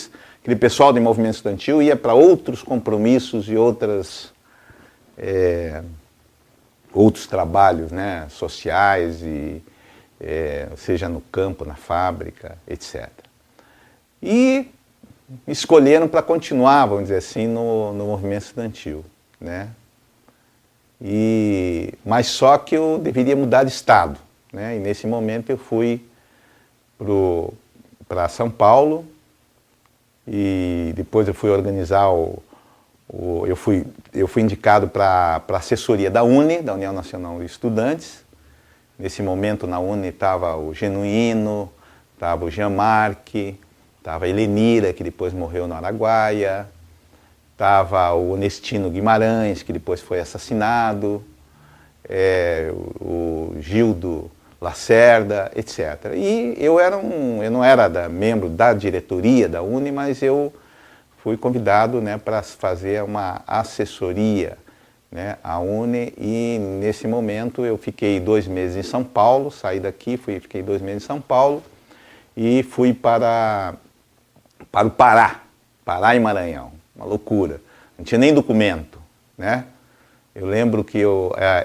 pessoal do movimento estudantil ia para outros compromissos e outros trabalhos, né, sociais, seja no campo, na fábrica, etc. E escolheram para continuar, vamos dizer assim, no movimento estudantil, né? Mas só que eu deveria mudar de estado, né? E nesse momento eu fui para São Paulo e depois eu fui organizar eu fui indicado para a assessoria da UNE, da União Nacional de Estudantes. Nesse momento na UNE estava o Genuíno, estava o Jean-Marc, estava a Helenira, que depois morreu no Araguaia, estava o Onestino Guimarães, que depois foi assassinado, o Gildo Lacerda, etc. E eu não era membro da diretoria da UNE, mas eu fui convidado, né, para fazer uma assessoria, né, à UNE, e nesse momento eu fiquei 2 meses em São Paulo, saí daqui, fiquei 2 meses em São Paulo e fui para o Pará e Maranhão. Uma loucura, não tinha nem documento, né? Eu lembro que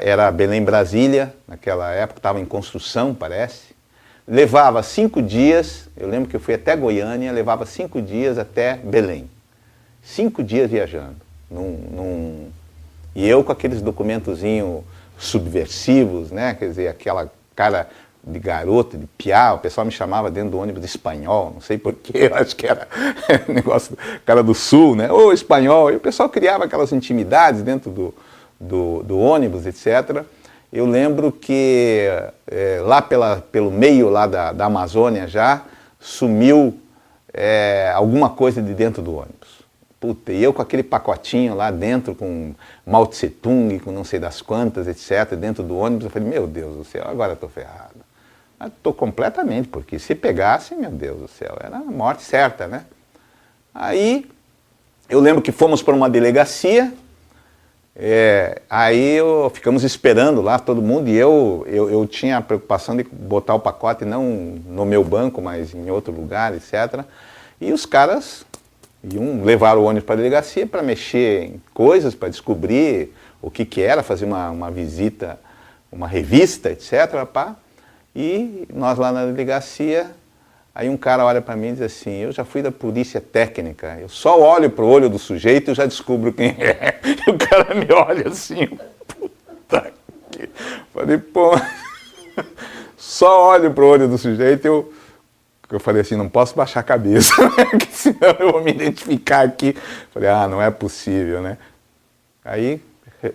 era Belém, Brasília, naquela época, estava em construção, parece. Levava 5 dias, eu lembro que eu fui até Goiânia, levava 5 dias até Belém. 5 dias viajando. E eu com aqueles documentozinhos subversivos, né? Quer dizer, aquela cara de garoto, de piá, o pessoal me chamava dentro do ônibus de espanhol, não sei porquê, eu acho que era negócio cara do sul, né? Ô, espanhol, e o pessoal criava aquelas intimidades dentro do ônibus, etc. Eu lembro que lá pelo meio lá da Amazônia já sumiu alguma coisa de dentro do ônibus. Puta, e eu com aquele pacotinho lá dentro, com Mao Tse Tung, com não sei das quantas, etc., dentro do ônibus, eu falei, meu Deus do céu, agora estou ferrado. Estou completamente, porque se pegasse, meu Deus do céu, era a morte certa, né? Aí, eu lembro que fomos para uma delegacia, aí ficamos esperando lá, todo mundo, e eu tinha a preocupação de botar o pacote não no meu banco, mas em outro lugar, etc., e os caras iam levar o ônibus para a delegacia para mexer em coisas, para descobrir o que era, fazer uma visita, uma revista, etc., pá. E nós lá na delegacia, aí um cara olha para mim e diz assim, eu já fui da polícia técnica, eu só olho para o olho do sujeito e já descubro quem é. E o cara me olha assim, puta que... Falei, pô, só olho para o olho do sujeito e eu falei assim, não posso baixar a cabeça, porque senão eu vou me identificar aqui. Falei, não é possível, né? Aí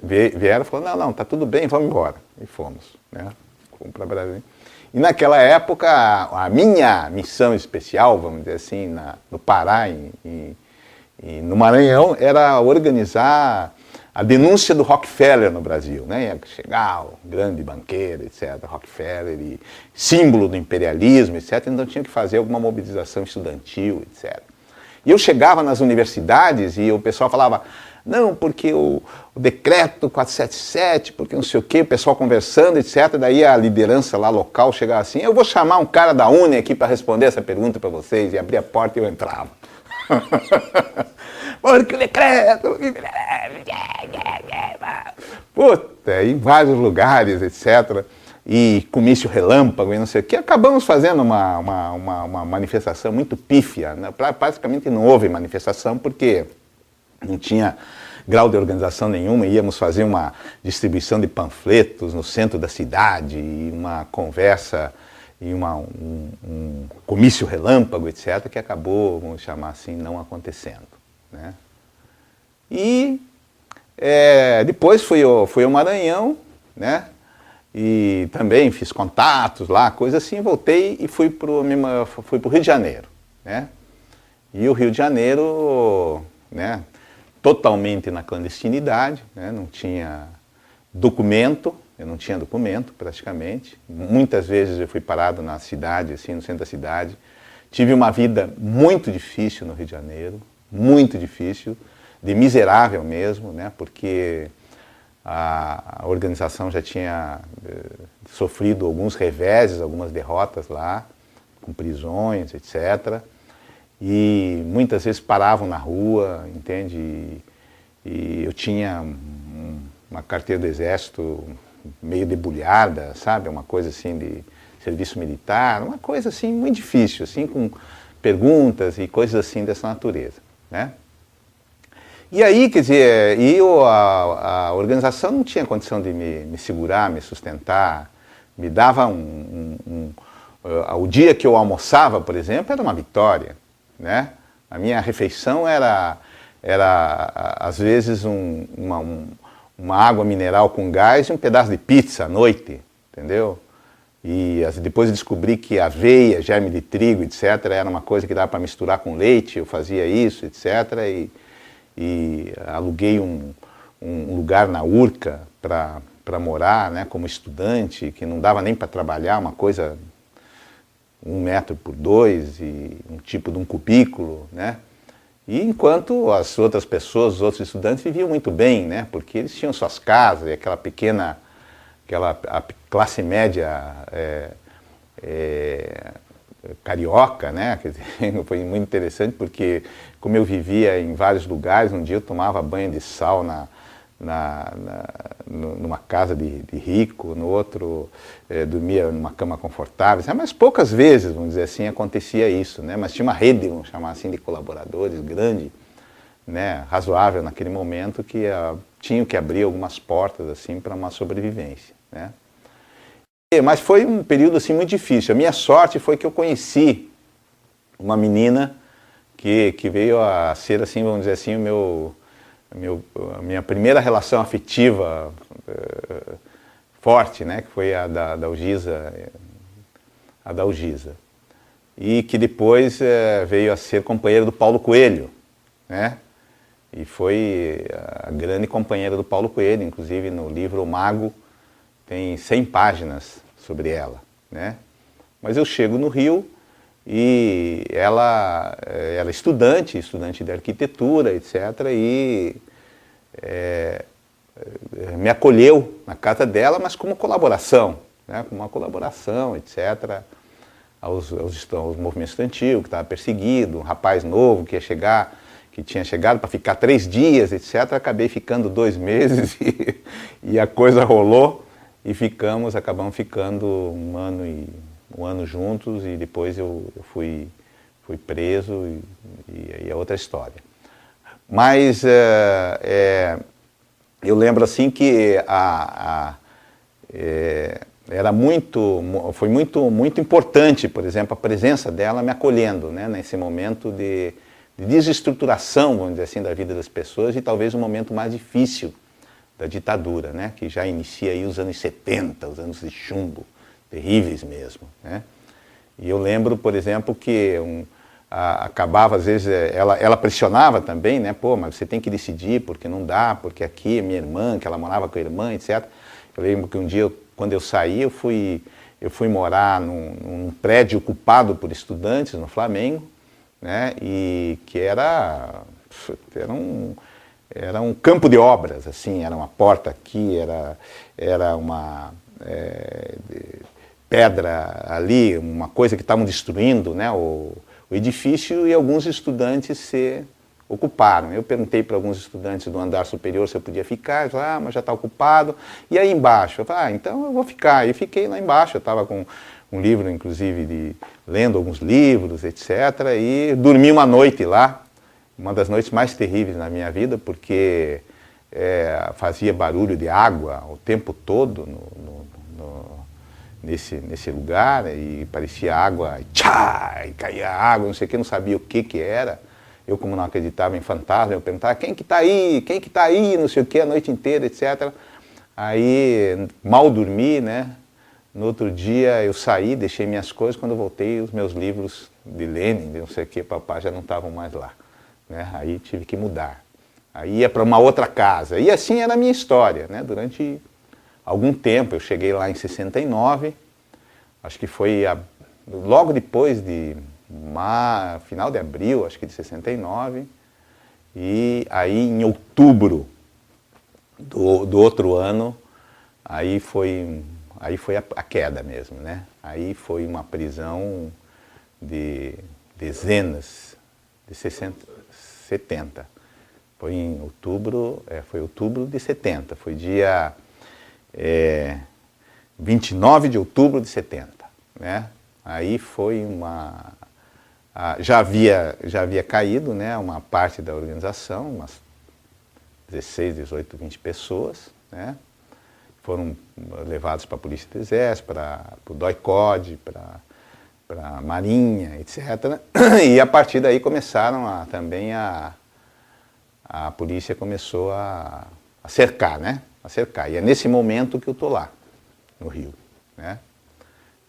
vieram e falaram, não, tá tudo bem, vamos embora. E fomos, né? Fomos para Brasília. E naquela época, a minha missão especial, vamos dizer assim, no Pará e no Maranhão, era organizar a denúncia do Rockefeller no Brasil, né? Ia chegar o grande banqueiro, etc., Rockefeller, e símbolo do imperialismo, etc., então tinha que fazer alguma mobilização estudantil, etc. E eu chegava nas universidades e o pessoal falava, não, porque o decreto 477, porque não sei o quê, o pessoal conversando, etc. Daí a liderança lá local chegava assim, eu vou chamar um cara da UNE aqui para responder essa pergunta para vocês, e abria a porta e eu entrava. Porque o decreto... Puta, em vários lugares, etc. E comício relâmpago e não sei o quê. Acabamos fazendo uma manifestação muito pífia, né? Praticamente não houve manifestação porque não tinha grau de organização nenhuma, íamos fazer uma distribuição de panfletos no centro da cidade, e uma conversa, e um comício relâmpago, etc., que acabou, vamos chamar assim, não acontecendo, né? E depois fui ao Maranhão, né? e também fiz contatos lá, coisa assim, voltei e fui para o Rio de Janeiro, né? E o Rio de Janeiro, né, totalmente na clandestinidade, né, não tinha documento, eu não tinha documento praticamente. Muitas vezes eu fui parado na cidade, assim, no centro da cidade. Tive uma vida muito difícil no Rio de Janeiro, muito difícil, de miserável mesmo, né, porque a organização já tinha sofrido alguns reveses, algumas derrotas lá, com prisões, etc. E muitas vezes paravam na rua, entende? E eu tinha uma carteira do Exército meio debulhada, sabe? Uma coisa assim de serviço militar, uma coisa assim muito difícil, assim, com perguntas e coisas assim dessa natureza, né? E aí, quer dizer, a organização não tinha condição de me segurar, me sustentar, me dava o dia que eu almoçava, por exemplo, era uma vitória, né? A minha refeição era às vezes uma água mineral com gás e um pedaço de pizza à noite, entendeu? E depois eu descobri que aveia, germe de trigo, etc., era uma coisa que dava para misturar com leite, eu fazia isso, etc., e aluguei um lugar na Urca para morar, né, como estudante, que não dava nem para trabalhar, uma coisa 1 m por 2 e um tipo de um cubículo, né? E enquanto as outras pessoas, os outros estudantes viviam muito bem, né? Porque eles tinham suas casas e aquela a classe média carioca, né? Quer dizer, foi muito interessante porque como eu vivia em vários lugares, um dia eu tomava banho de sal numa casa de rico, no outro dormia numa cama confortável, mas poucas vezes, vamos dizer assim, acontecia isso, né? Mas tinha uma rede, vamos chamar assim, de colaboradores grande, né? Razoável naquele momento, que tinham que abrir algumas portas assim para uma sobrevivência, né? Mas foi um período assim muito difícil. A minha sorte foi que eu conheci uma menina que veio a ser assim, vamos dizer assim, a minha primeira relação afetiva forte, né, que foi a da Dalgisa, e que depois veio a ser companheira do Paulo Coelho, né, e foi a grande companheira do Paulo Coelho, inclusive no livro O Mago tem 100 páginas sobre ela, né, mas eu chego no Rio e ela era estudante de arquitetura, etc., e me acolheu na casa dela, mas como colaboração, né? Como uma colaboração, etc., aos movimentos estudantil, que estava perseguido, um rapaz novo que tinha chegado para ficar 3 dias, etc., acabei ficando 2 meses e a coisa rolou e acabamos ficando um ano juntos e depois eu fui preso e aí é outra história. Mas eu lembro assim que foi muito importante, por exemplo, a presença dela me acolhendo, né, nesse momento de desestruturação, vamos dizer assim, da vida das pessoas e talvez o momento mais difícil da ditadura, né, que já inicia aí os anos 70, os anos de chumbo, terríveis mesmo, né. E eu lembro, por exemplo, que acabava, às vezes, ela pressionava também, né, pô, mas você tem que decidir, porque não dá, porque aqui é minha irmã, que ela morava com a irmã, etc. Eu lembro que um dia, quando eu saí, eu fui morar num prédio ocupado por estudantes no Flamengo, né, e que era um campo de obras, assim, era uma porta aqui, era uma pedra ali, uma coisa que estavam destruindo, né, o edifício, e alguns estudantes se ocuparam. Eu perguntei para alguns estudantes do andar superior se eu podia ficar, eles falaram, mas já está ocupado. E aí embaixo? Eu falei, então eu vou ficar. E fiquei lá embaixo, eu estava com um livro, inclusive, lendo alguns livros, etc. E dormi uma noite lá, uma das noites mais terríveis na minha vida, porque fazia barulho de água o tempo todo nesse lugar, e parecia água, e caía água, não sei o que, não sabia o que era. Eu, como não acreditava em fantasma, eu perguntava, quem que está aí, não sei o que, a noite inteira, etc. Aí mal dormi, né? No outro dia eu saí, deixei minhas coisas, quando eu voltei os meus livros de Lenin, de não sei o que, papá, já não estavam mais lá. Né? Aí tive que mudar. Aí ia para uma outra casa. E assim era a minha história, né? Durante algum tempo. Eu cheguei lá em 69, acho que foi logo depois de final de abril, acho que de 69. E aí em outubro do outro ano, aí foi a queda mesmo, né? Aí foi uma prisão de dezenas, de 70. Foi em outubro, foi outubro de 70, foi dia 29 de outubro de 70, né? Aí foi já havia caído, né, uma parte da organização, umas 16, 18, 20 pessoas, né? Foram levados para a Polícia do Exército, para o DOI-CODE, para a Marinha, etc. E a partir daí começaram também a polícia começou a cercar, né? A cercar. E é nesse momento que eu estou lá, no Rio, né?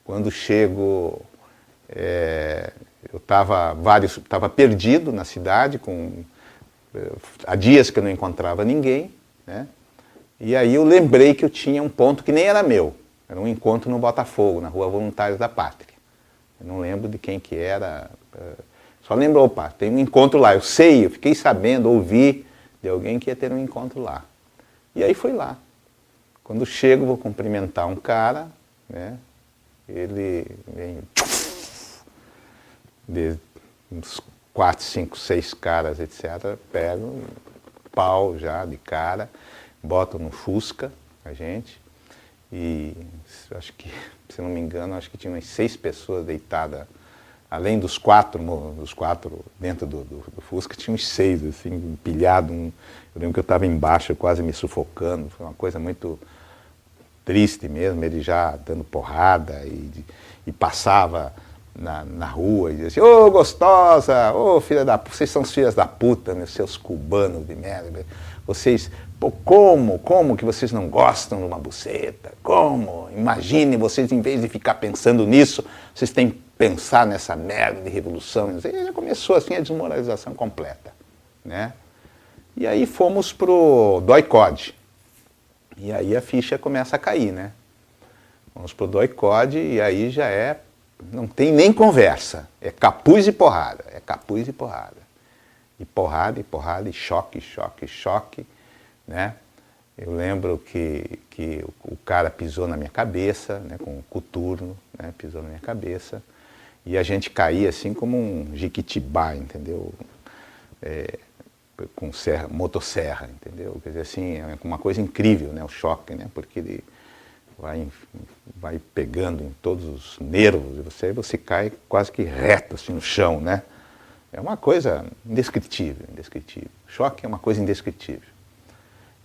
Quando chego, eu estava perdido na cidade, há dias que eu não encontrava ninguém, né? E aí eu lembrei que eu tinha um ponto que nem era meu, era um encontro no Botafogo, na Rua Voluntários da Pátria. Eu não lembro de quem que era, só lembro, opa, tem um encontro lá, eu fiquei sabendo, ouvi de alguém que ia ter um encontro lá. E aí fui lá. Quando chego, vou cumprimentar um cara, né? Ele vem de uns 4, 5, 6 caras, etc. Pegam pau já de cara, botam no Fusca a gente e acho que, se não me engano, acho que tinha umas 6 pessoas deitadas, além dos 4 dentro do Fusca, tinha uns 6 assim, empilhados. Eu lembro que eu estava embaixo, quase me sufocando, foi uma coisa muito triste mesmo, ele já dando porrada e passava na rua e dizia assim, ô gostosa, ô filha da puta, vocês são os filhas da puta, meus seus cubanos de merda, vocês, pô, como que vocês não gostam de uma buceta, como? Imagine, vocês em vez de ficar pensando nisso, vocês têm que pensar nessa merda de revolução, e já começou assim a desmoralização completa, né? E aí fomos pro DOI-CODE, e aí a ficha começa a cair, né? Vamos pro DOI-CODE e aí já não tem nem conversa, é capuz e porrada, é capuz e porrada. E porrada, e porrada, e choque, choque, choque, né? Eu lembro que o cara pisou na minha cabeça, né, com um coturno, né, pisou na minha cabeça, e a gente caía assim como um jiquitibá, entendeu? Com motosserra, entendeu? Quer dizer, assim, é uma coisa incrível, né, o choque, né, porque ele vai pegando em todos os nervos, e você cai quase que reto assim no chão, né? É uma coisa indescritível, indescritível. Choque é uma coisa indescritível.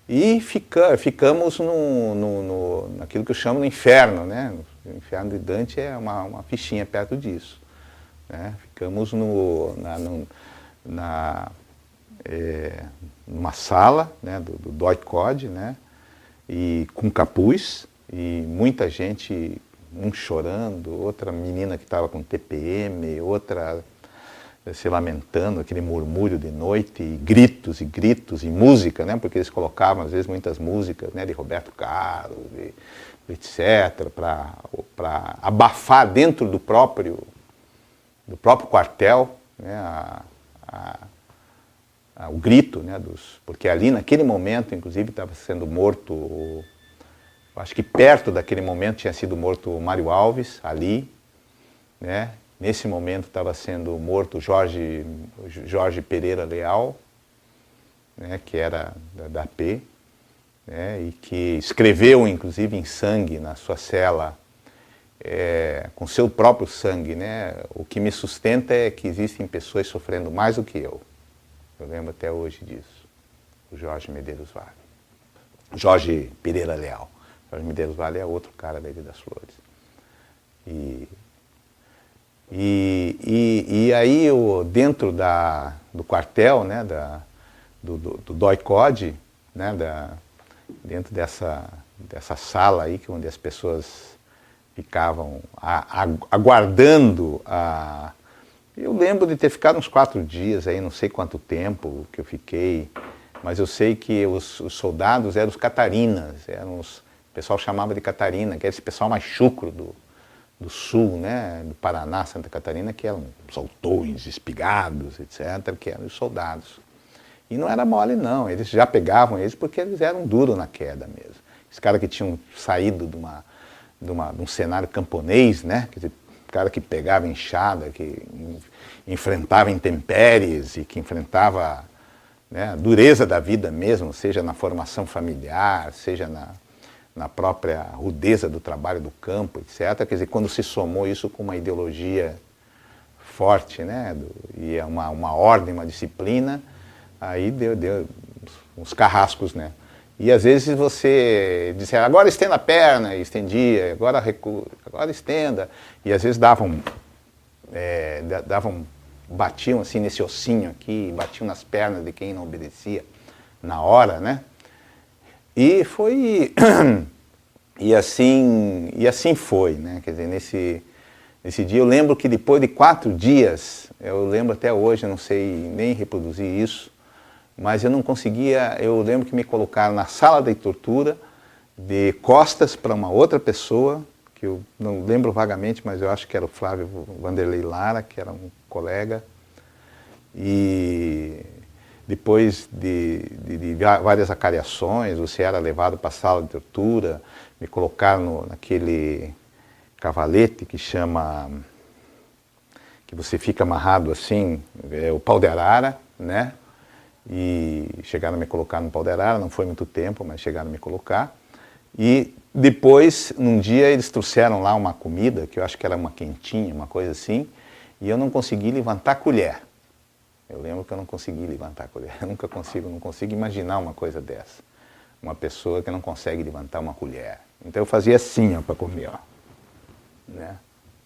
E ficamos naquilo que eu chamo de inferno, né? O inferno de Dante é uma fichinha perto disso, né? Ficamos numa sala, né, do DOI-CODE, né? E com capuz, e muita gente, um chorando, outra menina que estava com TPM, outra se lamentando, aquele murmúrio de noite, e gritos, e música, né? Porque eles colocavam, às vezes, muitas músicas, né, de Roberto Carlos, etc., para abafar dentro do próprio quartel, né, o grito, né, porque ali, naquele momento, inclusive, estava sendo morto, acho que perto daquele momento tinha sido morto o Mário Alves, ali, né? Nesse momento estava sendo morto Jorge Pereira Leal, né, que era da AP, né, e que escreveu, inclusive, em sangue na sua cela, com seu próprio sangue, né? O que me sustenta é que existem pessoas sofrendo mais do que eu. Eu lembro até hoje disso. O Jorge Medeiros Vale. Jorge Pereira Leal. Jorge Medeiros Vale é outro cara da Ilha das Flores. E aí, dentro do quartel, né, do DOI-CODE, né, dentro dessa sala aí, onde as pessoas ficavam aguardando a... Eu lembro de ter ficado uns 4 dias aí, não sei quanto tempo que eu fiquei, mas eu sei que os soldados eram os catarinas, o pessoal chamava de Catarina, que era esse pessoal mais chucro do sul, né, do Paraná, Santa Catarina, que eram soltões, espigados, etc., que eram os soldados. E não era mole não, eles já pegavam eles porque eles eram duros na queda mesmo. Os caras que tinham saído de um cenário camponês, né, quer dizer, cara que pegava enxada, que enfrentava intempéries e que enfrentava, né, a dureza da vida mesmo, seja na formação familiar, seja na própria rudeza do trabalho do campo, etc. Quer dizer, quando se somou isso com uma ideologia forte, né, e uma ordem, uma disciplina, aí deu uns carrascos, né. E às vezes você dizia, agora estenda a perna, e estendia, agora recua, agora estenda. E às vezes batiam assim nesse ossinho aqui, batiam nas pernas de quem não obedecia na hora, né? E foi, e assim foi, né? Quer dizer, nesse dia eu lembro que depois de 4 dias, eu lembro até hoje, eu não sei nem reproduzir isso, mas eu não conseguia, eu lembro que me colocaram na sala de tortura, de costas para uma outra pessoa, que eu não lembro vagamente, mas eu acho que era o Flávio Vanderlei Lara, que era um colega, e depois de várias acariações, você era levado para a sala de tortura, me colocaram naquele cavalete que chama, que você fica amarrado assim, o pau de arara, né? E chegaram a me colocar no pau de arara, não foi muito tempo, mas chegaram a me colocar. E depois, num dia, eles trouxeram lá uma comida, que eu acho que era uma quentinha, uma coisa assim, e eu não consegui levantar a colher. Eu lembro que eu não consegui levantar a colher. Eu não consigo imaginar uma coisa dessa. Uma pessoa que não consegue levantar uma colher. Então eu fazia assim, ó, para comer, ó. Né?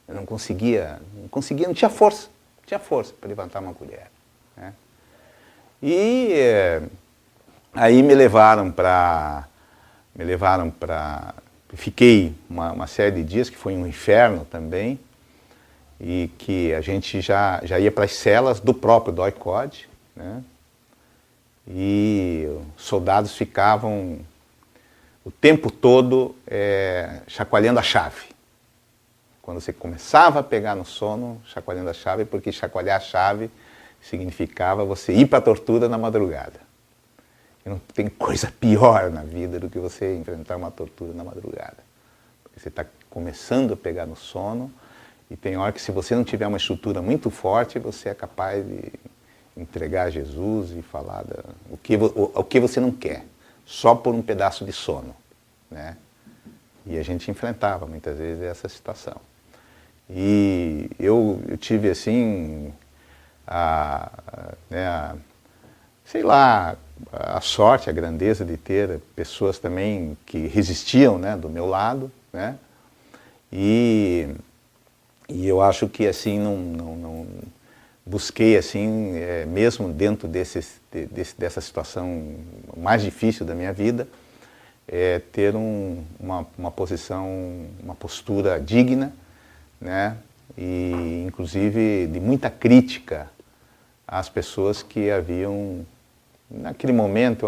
Eu não conseguia, não tinha força para levantar uma colher. Né? E aí me levaram para... Fiquei uma série de dias, que foi um inferno também, e que a gente já ia para as celas do próprio DOI-CODE, né? E os soldados ficavam o tempo todo chacoalhando a chave. Quando você começava a pegar no sono, chacoalhando a chave, porque chacoalhar a chave significava você ir para a tortura na madrugada. E não tem coisa pior na vida do que você enfrentar uma tortura na madrugada. Porque você está começando a pegar no sono e tem hora que, se você não tiver uma estrutura muito forte, você é capaz de entregar a Jesus e falar o que você não quer, só por um pedaço de sono. Né? E a gente enfrentava muitas vezes essa situação. E eu tive assim, sei lá, a sorte, a grandeza de ter pessoas também que resistiam, né, do meu lado, né? E eu acho que assim não busquei assim, mesmo dentro dessa situação mais difícil da minha vida, ter uma posição, uma postura digna, né? E inclusive de muita crítica às pessoas que haviam, naquele momento,